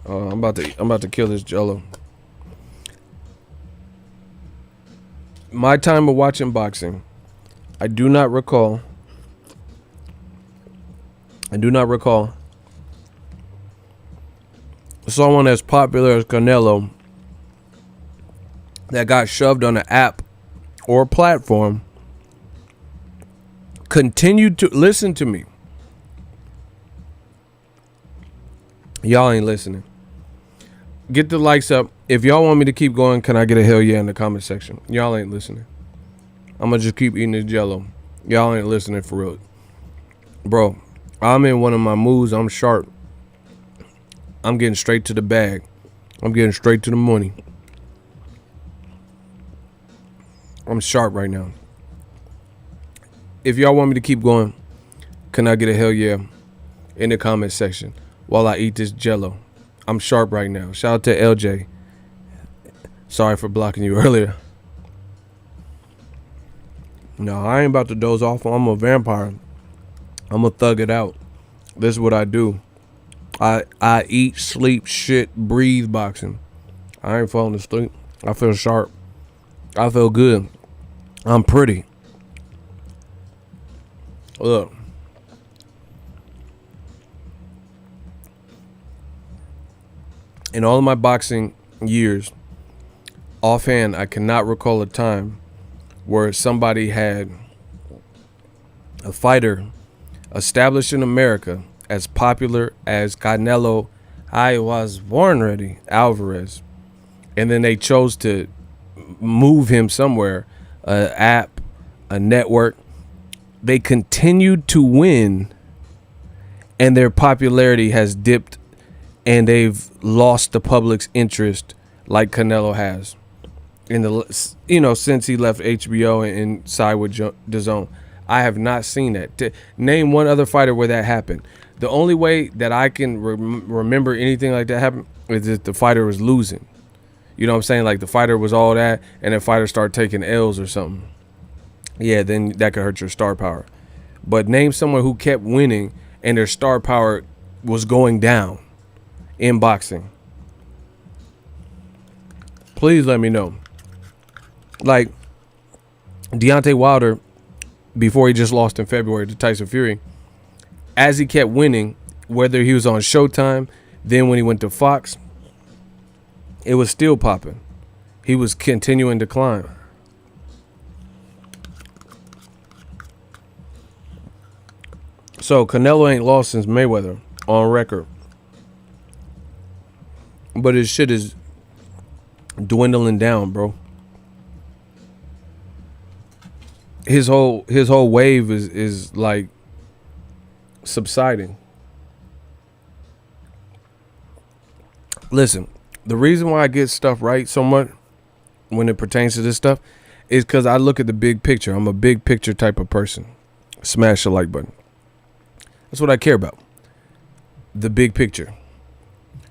Oh, I'm about to kill this Jello. My time of watching boxing, I do not recall someone as popular as Canelo that got shoved on an app or platform continued to listen to me. Y'all ain't listening. Get the likes up. If y'all want me to keep going, can I get a hell yeah in the comment section? Y'all ain't listening. I'm gonna just keep eating this Jello. Y'all ain't listening for real. Bro, I'm in one of my moods. I'm sharp. I'm getting straight to the bag. I'm getting straight to the money. I'm sharp right now. If y'all want me to keep going, can I get a hell yeah in the comment section while I eat this Jello? I'm sharp right now. Shout out to LJ. Sorry for blocking you earlier. No, I ain't about to doze off. I'm a vampire. I'm gonna thug it out. This is what I do. I eat, sleep, shit, breathe boxing. I ain't falling asleep. I feel sharp. I feel good. I'm pretty. Look. In all of my boxing years, offhand, I cannot recall a time where somebody had a fighter established in America as popular as Canelo, I was born ready, Alvarez. And then they chose to move him somewhere, an app, a network. They continued to win, and their popularity has dipped, and they've lost the public's interest like Canelo has. In the, since he left HBO and side with Dazn. I have not seen that. Name one other fighter where that happened. The only way that I can remember anything like that happen is if the fighter was losing. You know what I'm saying? Like the fighter was all that, and the fighter started taking L's or something. Yeah, then that could hurt your star power. But name someone who kept winning and their star power was going down in boxing. Please let me know. Like Deontay Wilder, before he just lost in February to Tyson Fury, as he kept winning, whether he was on Showtime, then when he went to Fox, it was still popping. He was continuing to climb. So Canelo ain't lost since Mayweather on record. But his shit is dwindling down, bro. His whole wave is like subsiding. Listen, the reason why I get stuff right so much when it pertains to this stuff is because I look at the big picture. I'm a big picture type of person. Smash the like button. That's what I care about. The big picture.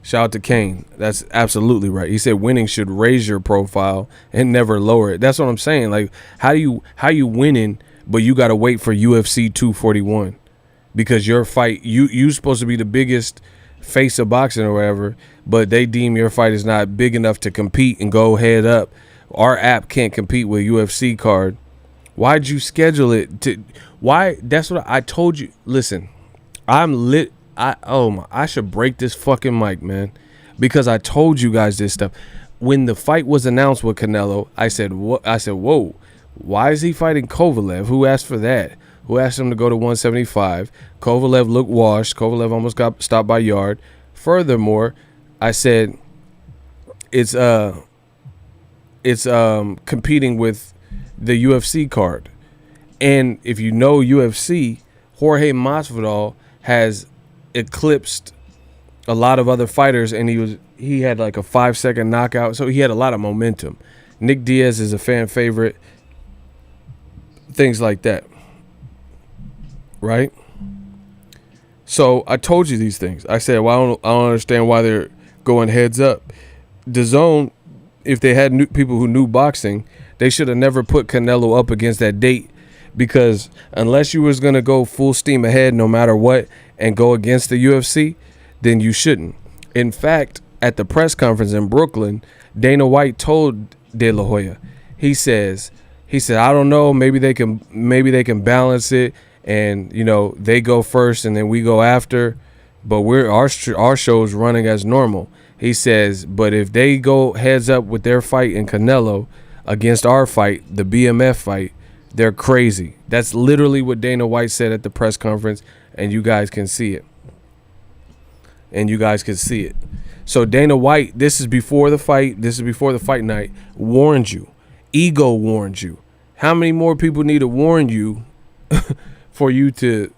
Shout out to Kane. That's absolutely right. He said winning should raise your profile and never lower it. That's what I'm saying. Like, how you winning, but you got to wait for UFC 241 because your fight, you supposed to be the biggest face of boxing or whatever, but they deem your fight is not big enough to compete and go head up. Our app can't compete with UFC card. Why'd you schedule it to? Why? That's what I told you. Listen, I'm lit. I should break this fucking mic, man, because I told you guys this stuff. When the fight was announced with Canelo, I said, whoa, why is he fighting Kovalev? Who asked for that? Who asked him to go to 175? Kovalev looked washed. Kovalev almost got stopped by Yard. Furthermore, I said it's competing with the UFC card. And if you know UFC, Jorge Masvidal has eclipsed a lot of other fighters, and he had like a 5-second knockout, so he had a lot of momentum. Nick Diaz is a fan favorite, things like that. right? So I told you these things. I said, well, I don't understand why they're going heads up. Dazn, if they had people who knew boxing, they should have never put Canelo up against that date, because unless you was going to go full steam ahead no matter what and go against the UFC, then you shouldn't. In fact, at the press conference in Brooklyn, Dana White told De La Hoya, he said, I don't know, maybe they can balance it, and they go first and then we go after, but our show's running as normal. He says, but if they go heads up with their fight in Canelo against our fight, the BMF fight, they're crazy. That's literally what Dana White said at the press conference, and you guys can see it. So Dana White, this is before the fight night, warned you. Ego warned you. How many more people need to warn you for you to,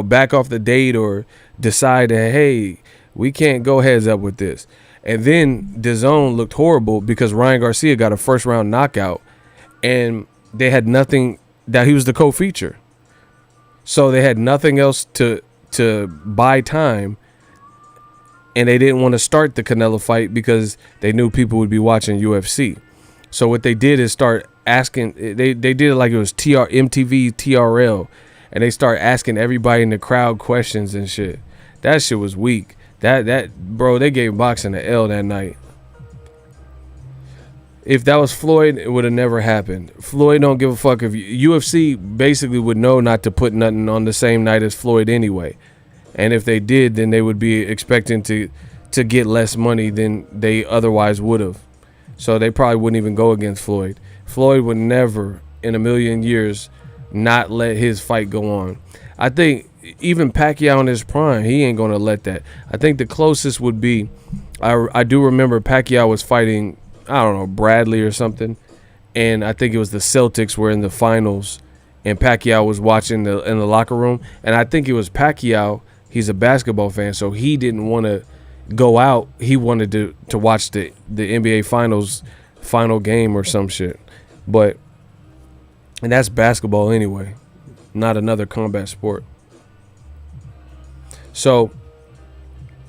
back off the date or decide that, hey, we can't go heads up with this? And then Dazn looked horrible because Ryan Garcia got a first round knockout, and they had nothing, that he was the co-feature. So they had nothing else to buy time, and they didn't want to start the Canelo fight because they knew people would be watching UFC. So what they did is start asking, they did it like it was MTV TRL, and they start asking everybody in the crowd questions and shit. That shit was weak. Bro, they gave boxing an L that night. If that was Floyd, it would have never happened. Floyd don't give a fuck. If UFC basically would know not to put nothing on the same night as Floyd anyway. And if they did, then they would be expecting to get less money than they otherwise would have. So they probably wouldn't even go against Floyd. Floyd would never in a million years not let his fight go on. I think even Pacquiao in his prime, he ain't going to let that. I think the closest would be, I do remember Pacquiao was fighting, I don't know, Bradley or something. And I think it was the Celtics were in the finals, and Pacquiao was watching in the locker room. And I think it was Pacquiao. He's a basketball fan, so he didn't want to go out. He wanted to watch the NBA finals final game or some shit. And that's basketball anyway, not another combat sport. So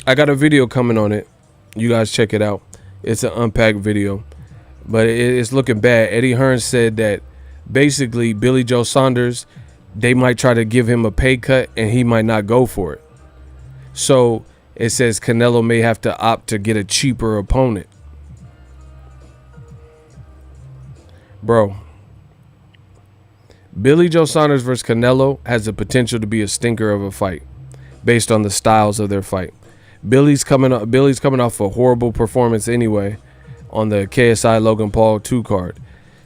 I got a video coming on it. You guys check it out. It's an unpacked video, but it's looking bad. Eddie Hearn said that basically Billy Joe Saunders, they might try to give him a pay cut and he might not go for it. So it says Canelo may have to opt to get a cheaper opponent. Bro, Billy Joe Saunders versus Canelo has the potential to be a stinker of a fight based on the styles of their fight. Billy's coming off a horrible performance anyway on the KSI Logan Paul 2 card.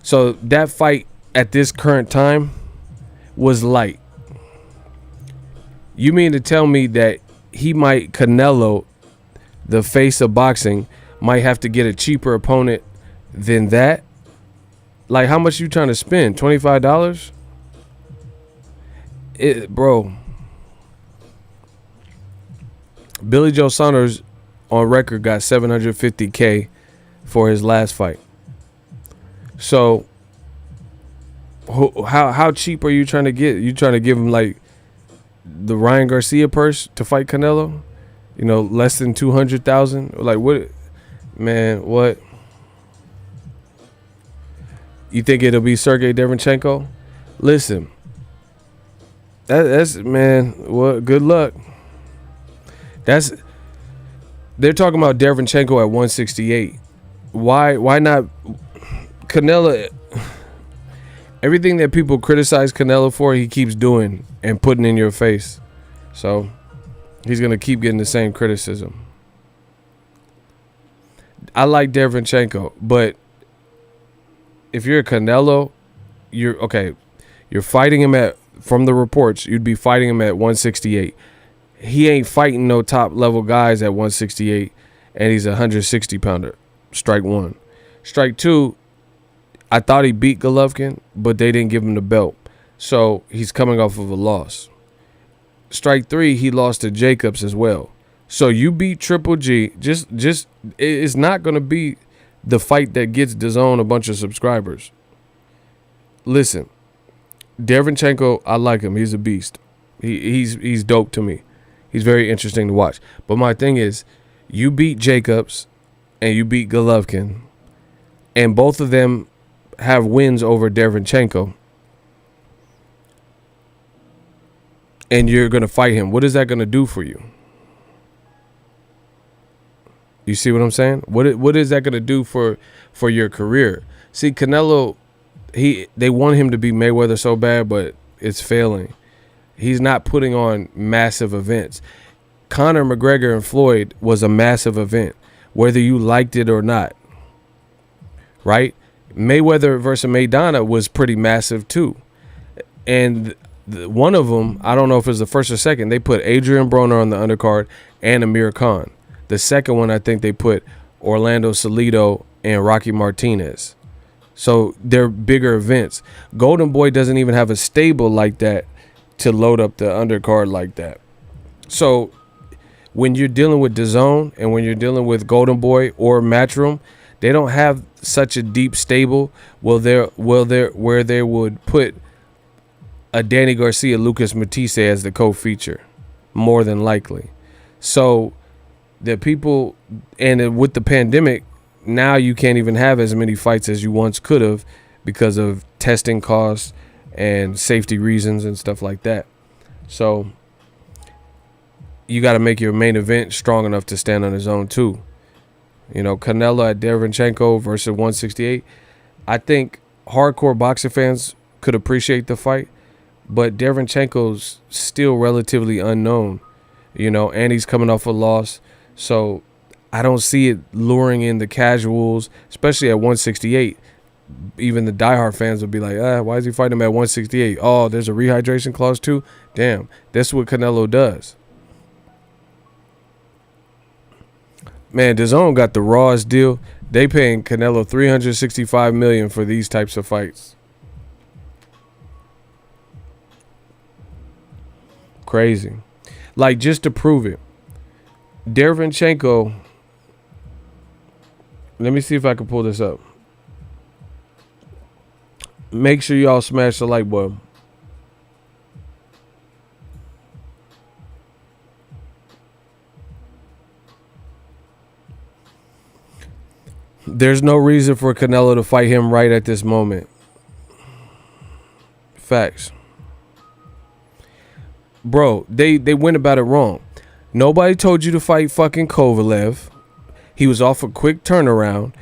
So that fight at this current time was light. You mean to tell me that Canelo, the face of boxing, might have to get a cheaper opponent than that? Like, how much you trying to spend? $25? Bro. Billy Joe Saunders on record got $750K for his last fight. So how cheap are you trying to get? You trying to give him like the Ryan Garcia purse to fight Canelo? Less than 200,000? Like, what? Man, what? You think it'll be Sergey Derevyanchenko? Listen, that's man. What? Good luck. They're talking about Derevyanchenko at 168. Why not Canelo? Everything that people criticize Canelo for, he keeps doing and putting in your face. So he's gonna keep getting the same criticism. I like Derevyanchenko, but if you're a Canelo, you're fighting him from the reports, you'd be fighting him at 168. He ain't fighting no top level guys at 168, and he's a 160 pounder. Strike one. Strike two, I thought he beat Golovkin, but they didn't give him the belt. So he's coming off of a loss. Strike three, he lost to Jacobs as well. So you beat Triple G. Just it's not going to be the fight that gets Dazn a bunch of subscribers. Listen, Derevyanchenko, I like him. He's a beast. He's dope to me. He's very interesting to watch. But my thing is, you beat Jacobs and you beat Golovkin, and both of them have wins over Derevyanchenko, and you're going to fight him. What is that going to do for you? You see what I'm saying? What is that going to do for your career? See, Canelo, they want him to be Mayweather so bad, but it's failing. He's not putting on massive events. Conor McGregor and Floyd was a massive event, whether you liked it or not. Right? Mayweather versus Maidana was pretty massive too. And one of them, I don't know if it was the first or second, they put Adrian Broner on the undercard and Amir Khan. The second one, I think they put Orlando Salido and Rocky Martinez. So they're bigger events. Golden Boy doesn't even have a stable like that to load up the undercard like that. So when you're dealing with DAZN and when you're dealing with Golden Boy or Matchroom, they don't have such a deep stable where they would put a Danny Garcia, Lucas Matisse as the co-feature, more than likely. So the people, and with the pandemic, now you can't even have as many fights as you once could have because of testing costs and safety reasons and stuff like that. So you got to make your main event strong enough to stand on his own too. You know, Canelo at Derevyanchenko versus 168. I think hardcore boxing fans could appreciate the fight, but Derevyanchenko's still relatively unknown, you know, and he's coming off a loss. So I don't see it luring in the casuals, especially at 168. Even the diehard fans would be like, why is he fighting him at 168? Oh, there's a rehydration clause too? Damn, that's what Canelo does. Man, DAZN got the rawest deal. They paying Canelo $365 million for these types of fights. Crazy. Like, just to prove it, Derevyanchenko, let me see if I can pull this up. Make sure y'all smash the like button. There's no reason for Canelo to fight him right at this moment. Facts. Bro, they went about it wrong. Nobody told you to fight fucking Kovalev. He was off a quick turnaround.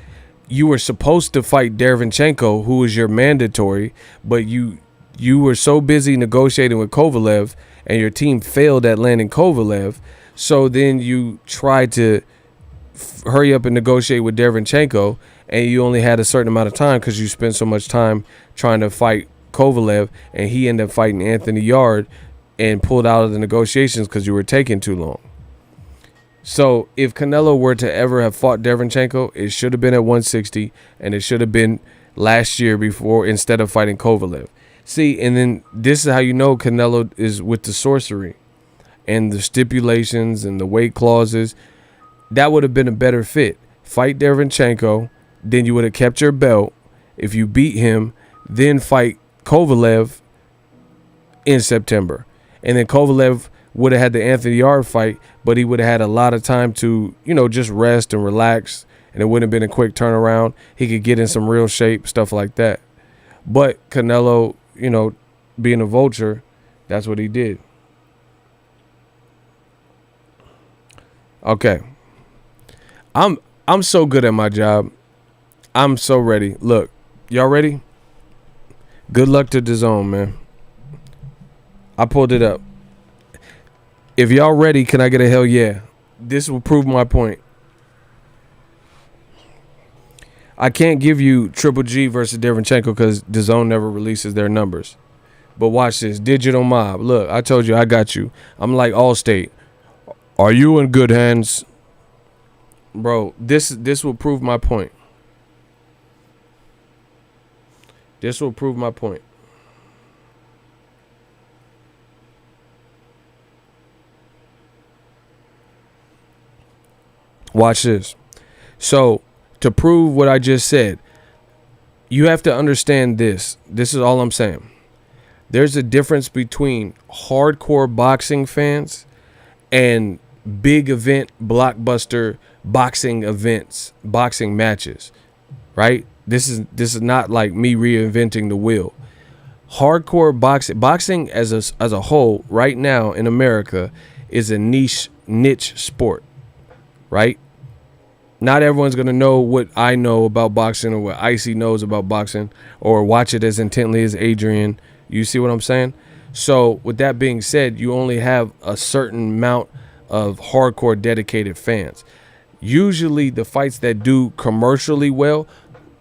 You were supposed to fight Derevyanchenko, who was your mandatory, but you were so busy negotiating with Kovalev, and your team failed at landing Kovalev. So then you tried to hurry up and negotiate with Derevyanchenko, and you only had a certain amount of time because you spent so much time trying to fight Kovalev, and he ended up fighting Anthony Yard and pulled out of the negotiations because you were taking too long. So if Canelo were to ever have fought Derevyanchenko, it should have been at 160, and it should have been last year before, instead of fighting Kovalev. See, and then this is how you know Canelo is with the sorcery and the stipulations and the weight clauses. That would have been a better fit. Fight Derevyanchenko, then you would have kept your belt. If you beat him, then fight Kovalev in September. And then Kovalev would have had the Anthony Yard fight, but he would have had a lot of time to, you know, just rest and relax, and it wouldn't have been a quick turnaround. He could get in some real shape, stuff like that. But Canelo, you know, being a vulture, that's what he did. Okay. I'm so good at my job. I'm so ready. Look, y'all ready? Good luck to DAZN, man. I pulled it up. If y'all ready, can I get a hell yeah? This will prove my point. I can't give you Triple G versus Derevyanchenko because DAZN never releases their numbers. But watch this. Digital Mob. Look, I told you I got you. I'm like Allstate. Are you in good hands? Bro, this will prove my point. This will prove my point. Watch this. So, to prove what I just said, you have to understand this. This is all I'm saying. There's a difference between hardcore boxing fans and big event blockbuster boxing events, boxing matches, right? This is not like me reinventing the wheel. Hardcore boxing as a whole right now in America is a niche sport, right? Not everyone's going to know what I know about boxing or what Icy knows about boxing or watch it as intently as Adrian. You see what I'm saying? So with that being said, you only have a certain amount of hardcore dedicated fans. Usually the fights that do commercially well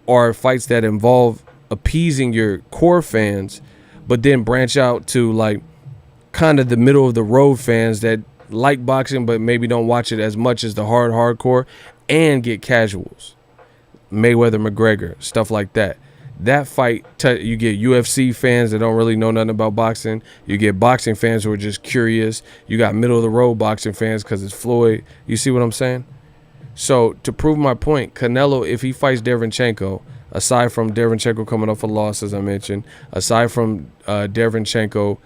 are fights that involve appeasing your core fans, but then branch out to like kind of the middle of the road fans that like boxing but maybe don't watch it as much as the hardcore, and get casuals. Mayweather, McGregor, stuff like that. That fight, you get UFC fans that don't really know nothing about boxing. You get boxing fans who are just curious. You got middle of the road boxing fans because it's Floyd. You see what I'm saying? So to prove my point, Canelo, if he fights Derevyanchenko, aside from Derevyanchenko coming off a loss, as I mentioned, aside from Derevyanchenko,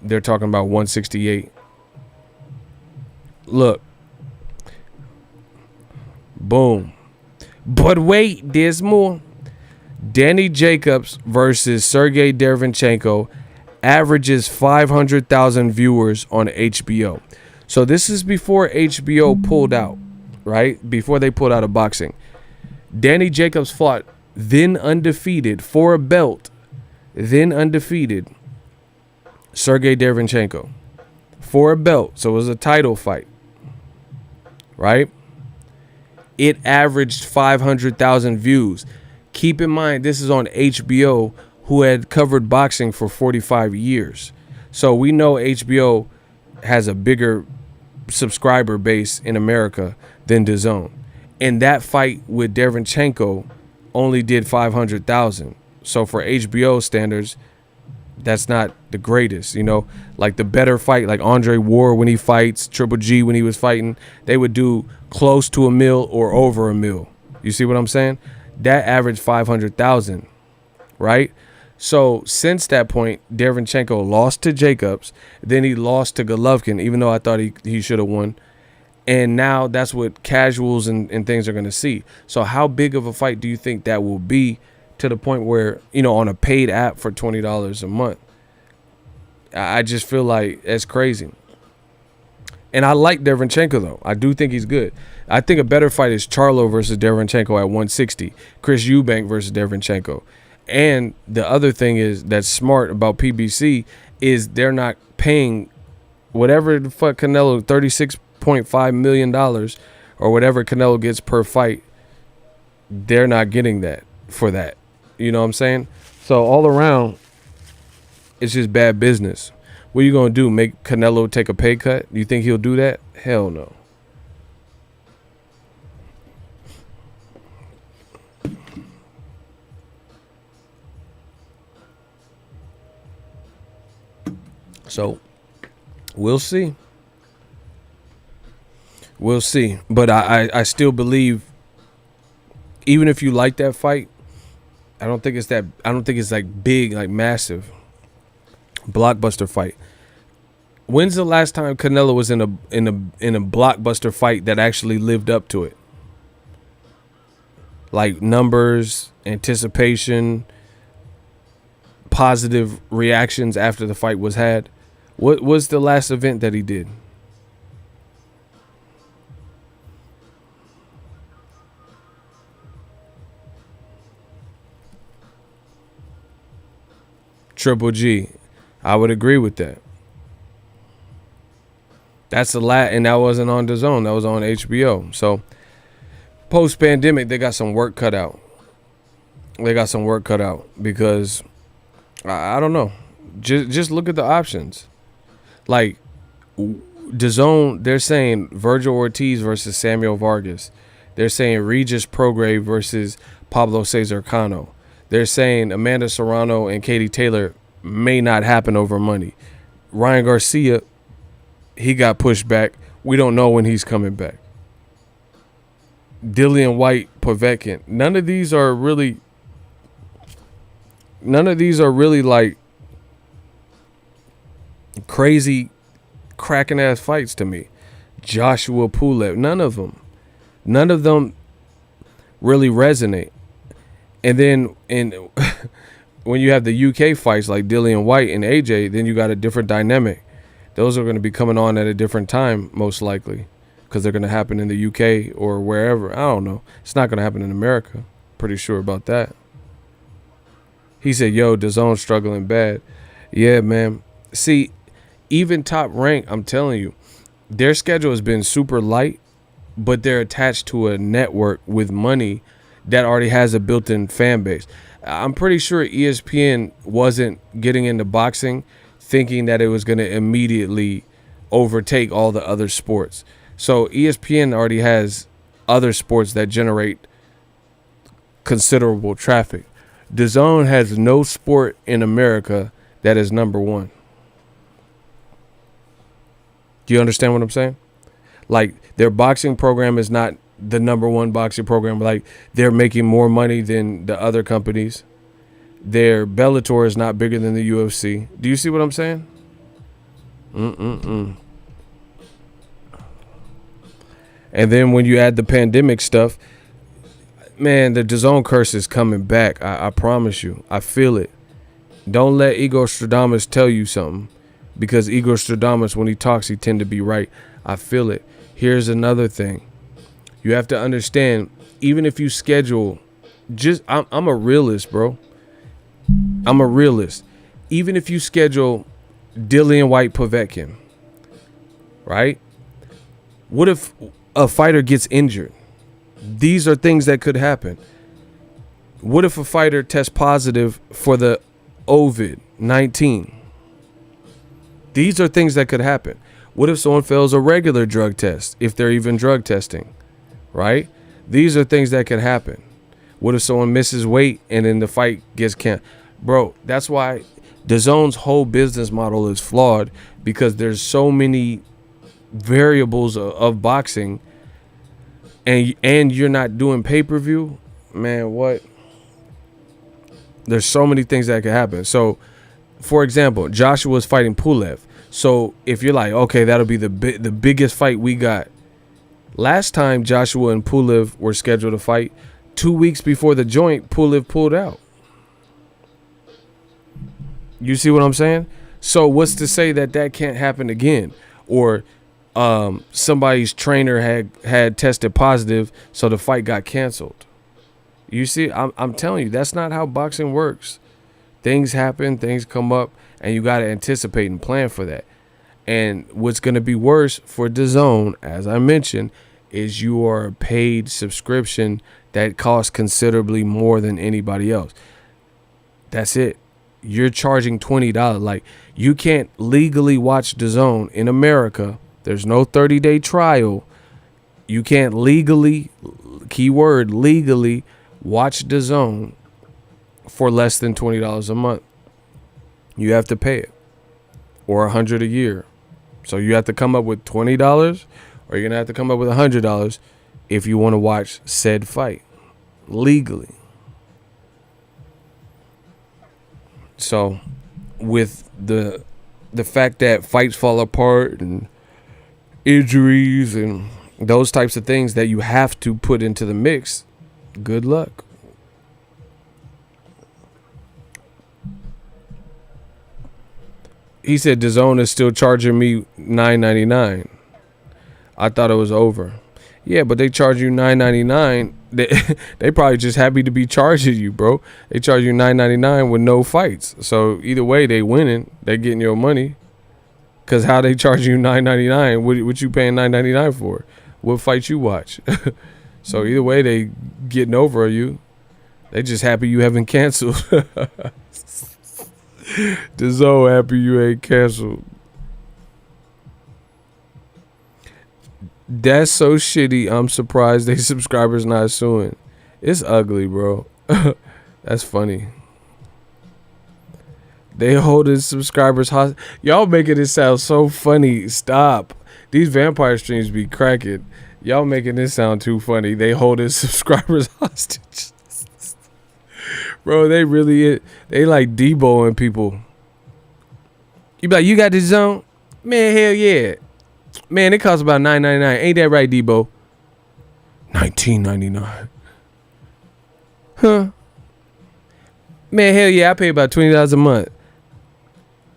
they're talking about 168. Look. Boom. But wait, there's more. Danny Jacobs versus Sergey Derevyanchenko averages 500,000 viewers on HBO. So this is before HBO pulled out, right? Before they pulled out of boxing. Danny Jacobs fought then undefeated for a belt, then undefeated Sergey Derevyanchenko for a belt. So it was a title fight, right? It averaged 500,000 views. Keep in mind, this is on HBO, who had covered boxing for 45 years. So we know HBO has a bigger subscriber base in America than Dazn. And that fight with Derevyanchenko only did 500,000. So for HBO standards, that's not the greatest, you know, like the better fight, like Andre Ward when he fights, Triple G when he was fighting, they would do close to $1 million or over $1 million. You see what I'm saying? That averaged 500,000, right? So since that point, Derevyanchenko lost to Jacobs, then he lost to Golovkin, even though I thought he should have won. And now that's what casuals and things are going to see. So how big of a fight do you think that will be, to the point where, you know, on a paid app for $20 a month? I just feel like it's crazy. And I like Derevyanchenko, though. I do think he's good. I think a better fight is Charlo versus Derevyanchenko at 160. Chris Eubank versus Derevyanchenko. And the other thing is that's smart about PBC is they're not paying whatever the fuck Canelo, $36.5 million or whatever Canelo gets per fight. They're not getting that for that. You know what I'm saying? So all around, it's just bad business. What are you going to do? Make Canelo take a pay cut? You think he'll do that? Hell no. So we'll see. We'll see. But I still believe, even if you like that fight, I don't think it's like big, like massive blockbuster fight. When's the last time Canelo was in a blockbuster fight that actually lived up to it? Like numbers, anticipation, positive reactions after the fight was had. What was the last event that he did? Triple G. I would agree with that. That's the last, and that wasn't on DAZN. That was on HBO. So post-pandemic, they got some work cut out. Because I don't know. Just look at the options. Like DAZN, they're saying Virgil Ortiz versus Samuel Vargas. They're saying Regis Prograis versus Pablo Cesar Cano. They're saying Amanda Serrano and Katie Taylor may not happen over money. Ryan Garcia, he got pushed back. We don't know when he's coming back. Dillian White, Povetkin. None of these are really like Crazy, cracking ass fights to me. Joshua Pulev, none of them really resonate. And then when you have the UK fights like Dillian White and AJ, then you got a different dynamic. Those are going to be coming on at a different time, most likely, because they're going to happen in the UK or wherever. I don't know. It's not going to happen in America. Pretty sure about that. He said, yo, DAZN struggling bad. Yeah, man. See, even Top Rank, I'm telling you, their schedule has been super light, but they're attached to a network with money that already has a built-in fan base. I'm pretty sure ESPN wasn't getting into boxing thinking that it was going to immediately overtake all the other sports. So ESPN already has other sports that generate considerable traffic. DAZN has no sport in America that is number one. Do you understand what I'm saying? Like, their boxing program is not the number one boxing program. Like, they're making more money than the other companies. Their Bellator is not bigger than the UFC. Do you see what I'm saying? And then when you add the pandemic stuff, man, the DAZN curse is coming back. I promise you. I feel it. Don't let Igor Stradamus tell you something, because Igor Stradamus, when he talks, he tend to be right. I feel it. Here's another thing. You have to understand, even if you schedule, I'm a realist, bro. I'm a realist. Even if you schedule Dillian White Povetkin, right? What if a fighter gets injured? These are things that could happen. What if a fighter tests positive for the COVID-19? These are things that could happen. What if someone fails a regular drug test, if they're even drug testing, right? These are things that can happen. What if someone misses weight and then the fight gets canceled? Bro, that's why DAZN's whole business model is flawed, because there's so many variables of boxing, and you're not doing pay-per-view. Man, what? There's so many things that could happen. So, for example, Joshua's fighting Pulev. So if you're like, okay, that'll be the biggest fight we got. Last time Joshua and Pulev were scheduled to fight, 2 weeks before the joint, Pulev pulled out. You see what I'm saying? So what's to say that that can't happen again? Or somebody's trainer had tested positive, so the fight got canceled. You see, I'm telling you, that's not how boxing works. Things happen, things come up, and you got to anticipate and plan for that. And what's going to be worse for DAZN, as I mentioned, is your paid subscription that costs considerably more than anybody else. That's it. You're charging $20. Like, you can't legally watch DAZN in America. There's no 30-day trial. You can't legally, keyword legally, watch DAZN for less than $20 a month. You have to pay it, or $100 a year. So you have to come up with $20, or you're gonna have to come up with $100 if you want to watch said fight legally. So with the fact that fights fall apart and injuries and those types of things that you have to put into the mix, good luck. He said DAZN is still charging me $9.99. I thought it was over. Yeah, but they charge you $9.99. They probably just happy to be charging you, bro. They charge you $9.99 with no fights. So either way, they winning. They getting your money. Cause how they charge you $9.99? What you paying $9.99 for? What fights you watch? So either way, they getting over you. They just happy you haven't canceled. DAZN happy you ain't canceled. That's so shitty. I'm surprised they subscribers not suing. It's ugly, bro. That's funny. They holding subscribers hostage. Y'all making it sound so funny. Stop. These vampire streams be cracking. Y'all making this sound too funny. They holding subscribers hostage. Bro, they like Deboing people. You be like, you got the zone? Man, hell yeah. Man, it costs about $9.99. Ain't that right, Debo? $19.99. Huh? Man, hell yeah, I pay about $20 a month.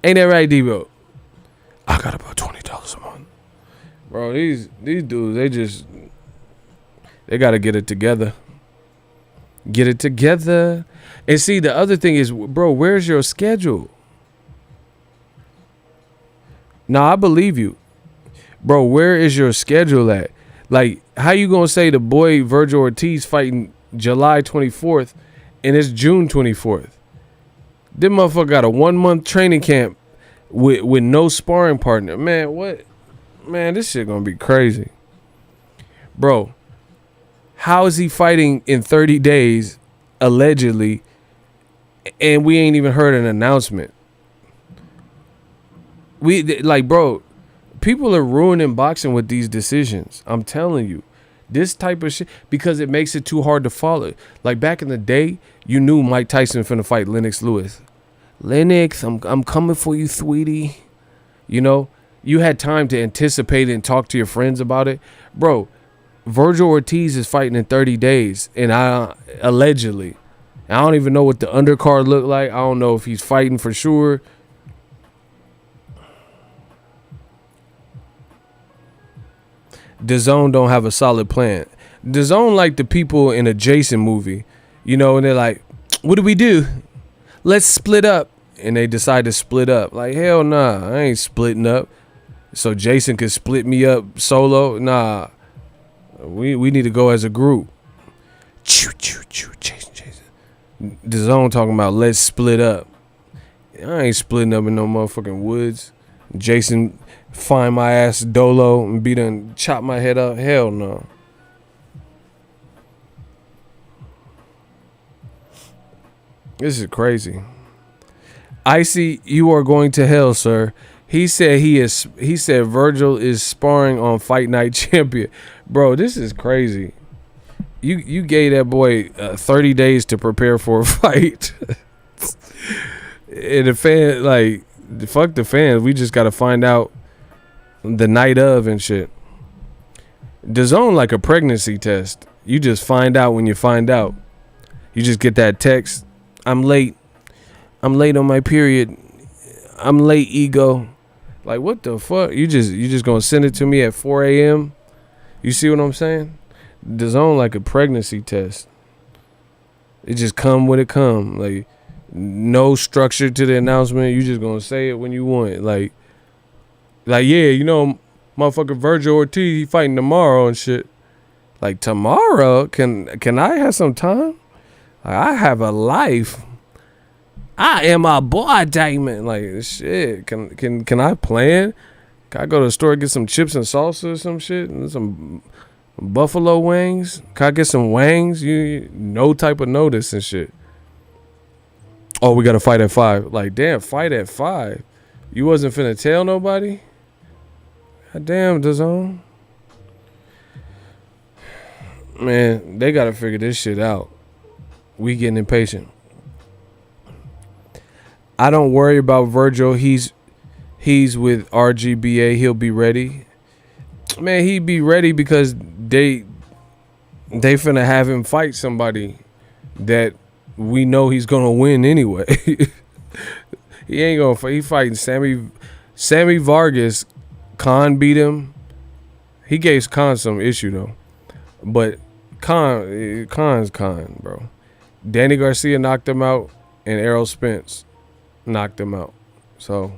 Ain't that right, Debo? I got about $20 a month. Bro, these dudes, they gotta get it together. Get it together. And see, the other thing is, bro, where's your schedule? Nah, I believe you. Bro, where is your schedule at? Like, how you gonna say the boy Virgil Ortiz fighting July 24th and it's June 24th? This motherfucker got a 1-month training camp with no sparring partner. Man, what? Man, this shit gonna be crazy. Bro, how is he fighting in 30 days, allegedly, and we ain't even heard an announcement? Bro, people are ruining boxing with these decisions. I'm telling you. This type of shit, because it makes it too hard to follow. Like back in the day, you knew Mike Tyson finna fight Lennox Lewis. Lennox, I'm coming for you, sweetie. You know, you had time to anticipate it and talk to your friends about it. Bro, Virgil Ortiz is fighting in 30 days, and allegedly. I don't even know what the undercard looked like. I don't know if he's fighting for sure. Dazn don't have a solid plan. Dazn like the people in a Jason movie, you know, and they're like, what do we do? Let's split up. And they decide to split up. Like, hell nah, I ain't splitting up. So Jason could split me up solo. Nah, we need to go as a group. Jason. Dazn talking about let's split up. I ain't splitting up in no motherfucking woods. Jason find my ass dolo and be done chop my head up. Hell no. This is crazy. Icy, you are going to hell, sir. He said Virgil is sparring on Fight Night Champion. Bro, this is crazy. You gave that boy 30 days to prepare for a fight. And the fan, like, fuck the fans. We just got to find out the night of and shit. Dazn like a pregnancy test. You just find out when you find out. You just get that text. I'm late. I'm late on my period. I'm late, ego. Like, what the fuck? You just gonna send it to me at 4 a.m.? You see what I'm saying? Dazn like a pregnancy test. It just come when it come. Like, no structure to the announcement. You just gonna say it when you want it. Like yeah, you know, motherfucker Virgil Ortiz, he fighting tomorrow and shit. Like, tomorrow? Can I have some time? I have a life. I am a boy, diamond. Like, shit. Can I plan? Can I go to the store and get some chips and salsa or some shit and some buffalo wings? Can I get some wangs? You no type of notice and shit. Oh, we got to fight at 5. Like, damn, fight at 5. You wasn't finna tell nobody? God damn, Dazn. Man, they got to figure this shit out. We getting impatient. I don't worry about Virgil. He's with RGBA. He'll be ready. Man, he'd be ready because they finna have him fight somebody that we know he's gonna win anyway. He ain't gonna fight. He fighting Sammy Vargas. Khan beat him. He gave Khan some issue though, but Khan's Khan, bro. Danny Garcia knocked him out, and Errol Spence knocked him out. So,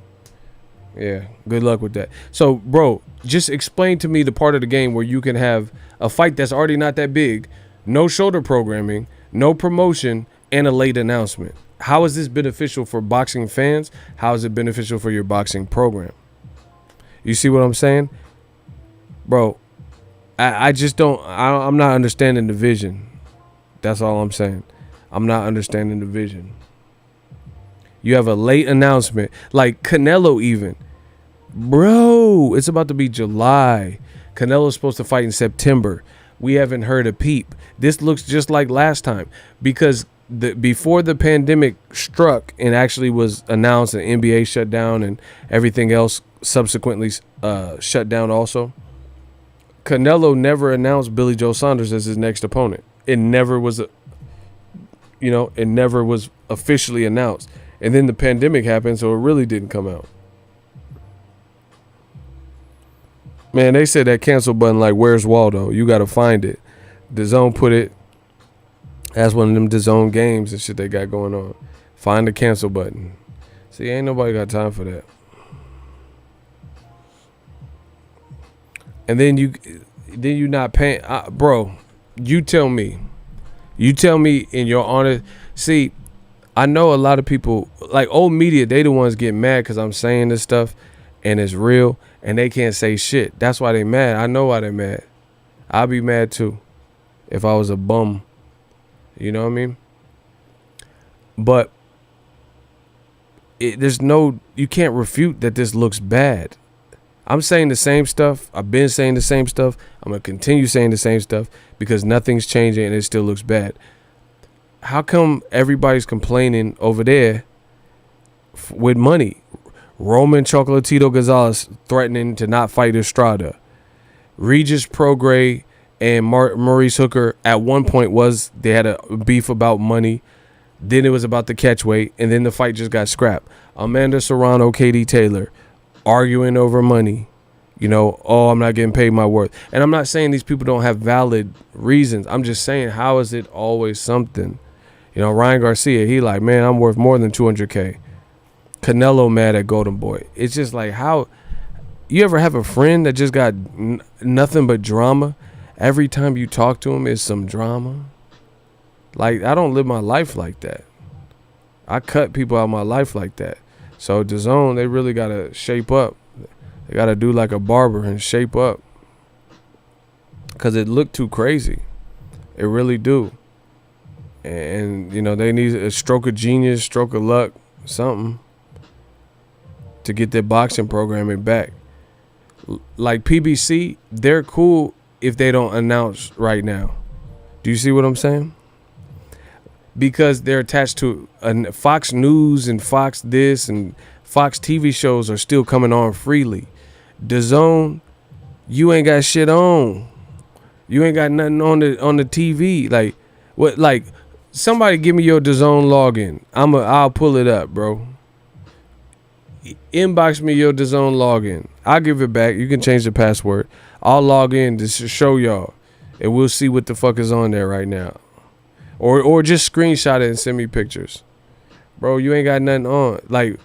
yeah, good luck with that. So, bro, just explain to me the part of the game where you can have a fight that's already not that big, no shoulder programming, no promotion, and a late announcement. How is this beneficial for boxing fans? How is it beneficial for your boxing program? You see what I'm saying? Bro, I just don't, I'm not understanding the vision. That's all I'm saying. I'm not understanding the vision. You have a late announcement, like Canelo even. Bro, it's about to be July. Canelo's supposed to fight in September. We haven't heard a peep. This looks just like last time because before the pandemic struck and actually was announced and NBA shut down and everything else subsequently shut down also, Canelo never announced Billy Joe Saunders as his next opponent. It never was it never was officially announced. And then the pandemic happened, so it really didn't come out. Man, they said that cancel button like, where's Waldo? You got to find it. DAZN put it as one of them DAZN games and shit they got going on. Find the cancel button. See, ain't nobody got time for that. And then you not paying. Bro, you tell me. You tell me in your honest. See, I know a lot of people, like old media, they the ones get mad because I'm saying this stuff and it's real and they can't say shit. That's why they mad. I know why they mad. I'd be mad too if I was a bum. You know what I mean? But you can't refute that this looks bad. I'm saying the same stuff. I've been saying the same stuff. I'm going to continue saying the same stuff because nothing's changing and it still looks bad. How come everybody's complaining over there with money? Roman Chocolatito Gonzalez threatening to not fight Estrada. Regis Prograis and Maurice Hooker at one point they had a beef about money. Then it was about the catch weight, and then the fight just got scrapped. Amanda Serrano, Katie Taylor arguing over money. I'm not getting paid my worth. And I'm not saying these people don't have valid reasons. I'm just saying, how is it always something? Ryan Garcia, he like, man, I'm worth more than $200K. Canelo mad at Golden Boy. It's just like, how you ever have a friend that just got nothing but drama? Every time you talk to him is some drama. Like, I don't live my life like that. I cut people out of my life like that. So DAZN, they really got to shape up. They got to do like a barber and shape up. Because it looked too crazy. It really do. And, they need a stroke of genius, stroke of luck, something to get their boxing programming back. Like PBC, they're cool if they don't announce right now. Do you see what I'm saying? Because they're attached to Fox News and Fox this and Fox TV shows are still coming on freely. DAZN, you ain't got shit on. You ain't got nothing on the TV. Like what? Like somebody give me your DAZN login. I'll pull it up, bro. Inbox me your DAZN login. I'll give it back. You can change the password. I'll log in to show y'all, and we'll see what the fuck is on there right now. Or just screenshot it and send me pictures. Bro, you ain't got nothing on. Like,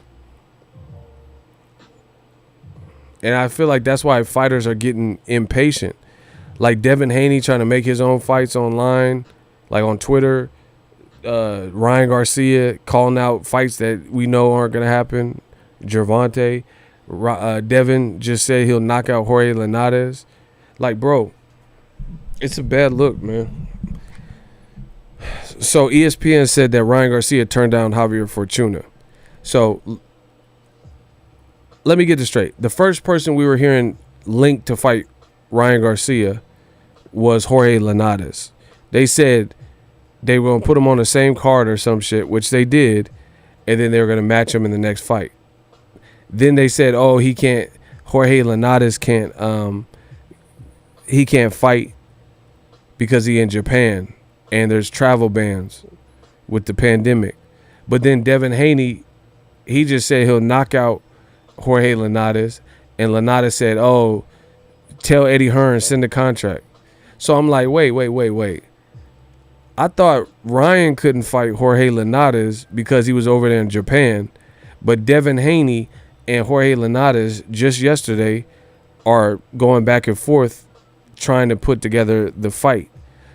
and I feel like that's why fighters are getting impatient. Like Devin Haney trying to make his own fights online, like on Twitter. Ryan Garcia calling out fights that we know aren't going to happen. Gervonta. Devin just said he'll knock out Jorge Linares. Like, bro, it's a bad look, man. So ESPN said that Ryan Garcia turned down Javier Fortuna. So let me get this straight. The first person we were hearing linked to fight Ryan Garcia was Jorge Linares. They said they were going to put him on the same card or some shit, which they did, and then they were going to match him in the next fight. Then they said, oh, Jorge Linares can't fight because he in Japan. And there's travel bans with the pandemic. But then Devin Haney, he just said he'll knock out Jorge Linares. And Linares said, oh, tell Eddie Hearn, send the contract. So I'm like, wait. I thought Ryan couldn't fight Jorge Linares because he was over there in Japan. But Devin Haney and Jorge Linares just yesterday are going back and forth trying to put together the fight.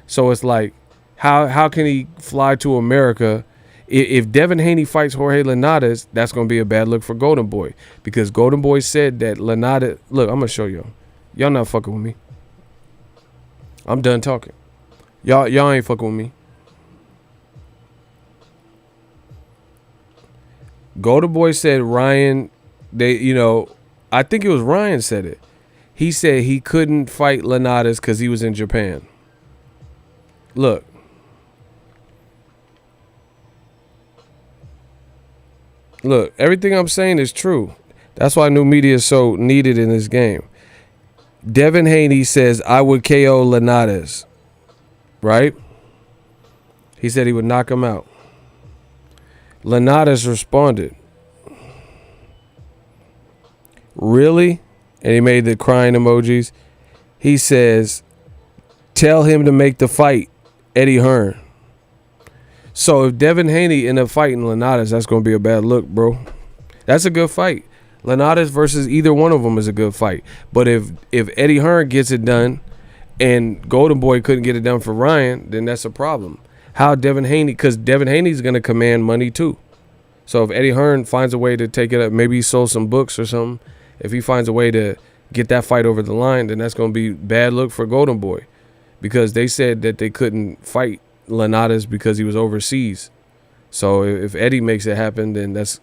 So it's like, how can he fly to America? If Devin Haney fights Jorge Linares, that's going to be a bad look for Golden Boy. Because Golden Boy said that Linares... Look, I'm going to show y'all. Y'all not fucking with me. I'm done talking. Y'all ain't fucking with me. Golden Boy said Ryan... I think it was Ryan said it. He said he couldn't fight Linares because he was in Japan. Look. Look, everything I'm saying is true. That's why new media is so needed in this game. Devin Haney says, I would KO Linares. Right? He said he would knock him out. Linares responded, really? And he made the crying emojis. He says, tell him to make the fight, Eddie Hearn. So if Devin Haney end up fighting Linares, that's going to be a bad look, bro. That's a good fight. Linares versus either one of them is a good fight. But if Eddie Hearn gets it done and Golden Boy couldn't get it done for Ryan, then that's a problem. How Devin Haney, because Devin Haney's going to command money too. So if Eddie Hearn finds a way to take it up, maybe he sold some books or something. If he finds a way to get that fight over the line, then that's going to be bad look for Golden Boy. Because they said that they couldn't fight Linares because he was overseas. So if Eddie makes it happen, then that's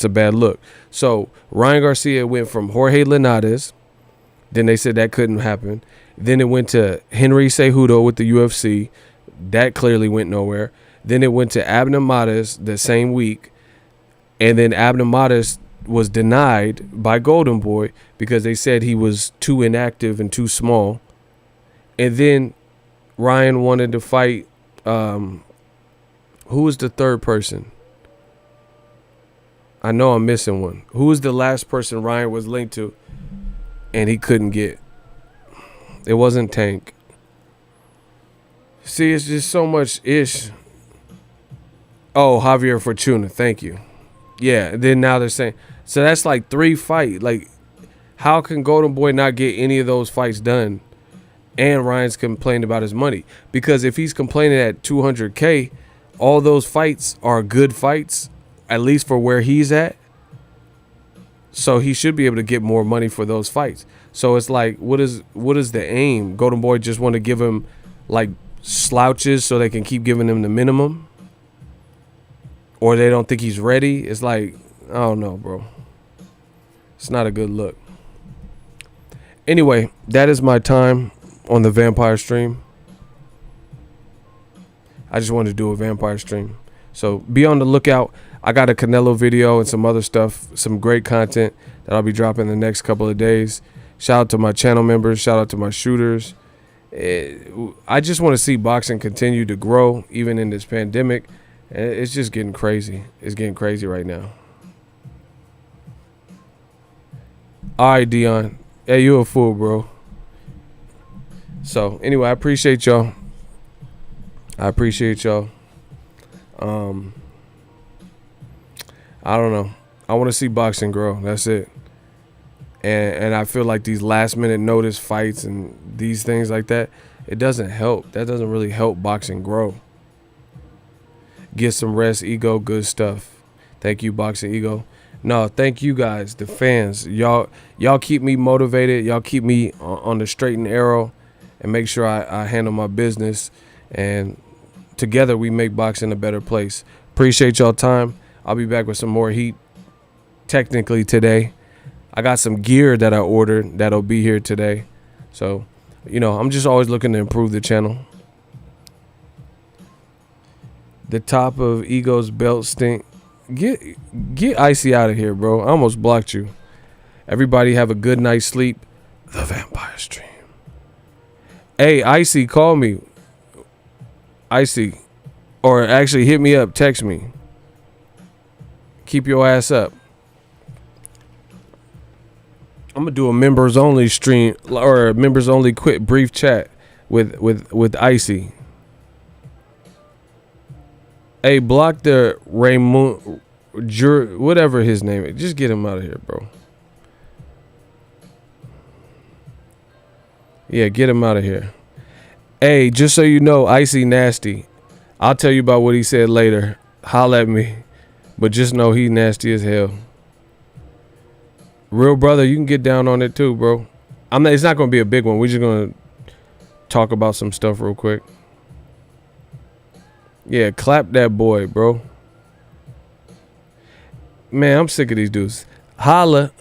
a bad look. So Ryan Garcia went from Jorge Linares. Then they said that couldn't happen. Then it went to Henry Cejudo with the UFC. That clearly went nowhere. Then it went to Abner Mares the same week. And then Abner Mares was denied by Golden Boy because they said he was too inactive and too small. And then Ryan wanted to fight. Who was the third person? I know I'm missing one. Who was the last person Ryan was linked to and he couldn't get? It wasn't Tank. See, it's just so much ish. Oh, Javier Fortuna. Thank you. Yeah, then now they're saying. So that's like 3 fights. Like, how can Golden Boy not get any of those fights done? And Ryan's complaining about his money. Because if he's complaining at $200K, all those fights are good fights, at least for where he's at. So he should be able to get more money for those fights. So it's like, what is the aim? Golden Boy just want to give him like slouches so they can keep giving him the minimum? Or they don't think he's ready? It's like, I don't know, bro. It's not a good look. Anyway, that is my time on the vampire stream. I just wanted to do a vampire stream. So be on the lookout. I got a Canelo video and some other stuff, some great content that I'll be dropping the next couple of days. Shout out to my channel members. Shout out to my shooters. I just want to see boxing continue to grow even in this pandemic. It's just getting crazy. It's getting crazy right now. All right, Dion. Hey, you a fool, bro. So, anyway, I appreciate y'all. I don't know. I want to see boxing grow. That's it. And I feel like these last minute notice fights and these things like that, it doesn't help. That doesn't really help boxing grow. Get some rest, Ego, good stuff. Thank you, Boxing Ego. No, thank you guys, the fans. Y'all keep me motivated. Y'all keep me on the straight and narrow and make sure I handle my business. And together we make boxing a better place. Appreciate y'all time. I'll be back with some more heat technically today. I got some gear that I ordered that'll be here today. So, I'm just always looking to improve the channel. The top of Ego's belt stink. Get Icy out of here, bro. I almost blocked you. Everybody have a good night's sleep. The Vampire Stream. Hey, Icy, call me. Icy. Or actually hit me up. Text me. Keep your ass up. I'm going to do a members only stream or a members only quick brief chat with Icy. Hey, block the Raymond, whatever his name is. Just get him out of here, bro. Yeah, get him out of here. Hey, just so you know, Icy nasty. I'll tell you about what he said later. Holla at me. But just know he nasty as hell. Real brother, you can get down on it too, bro. It's not going to be a big one. We're just going to talk about some stuff real quick. Yeah, clap that boy, bro. Man, I'm sick of these dudes. Holla.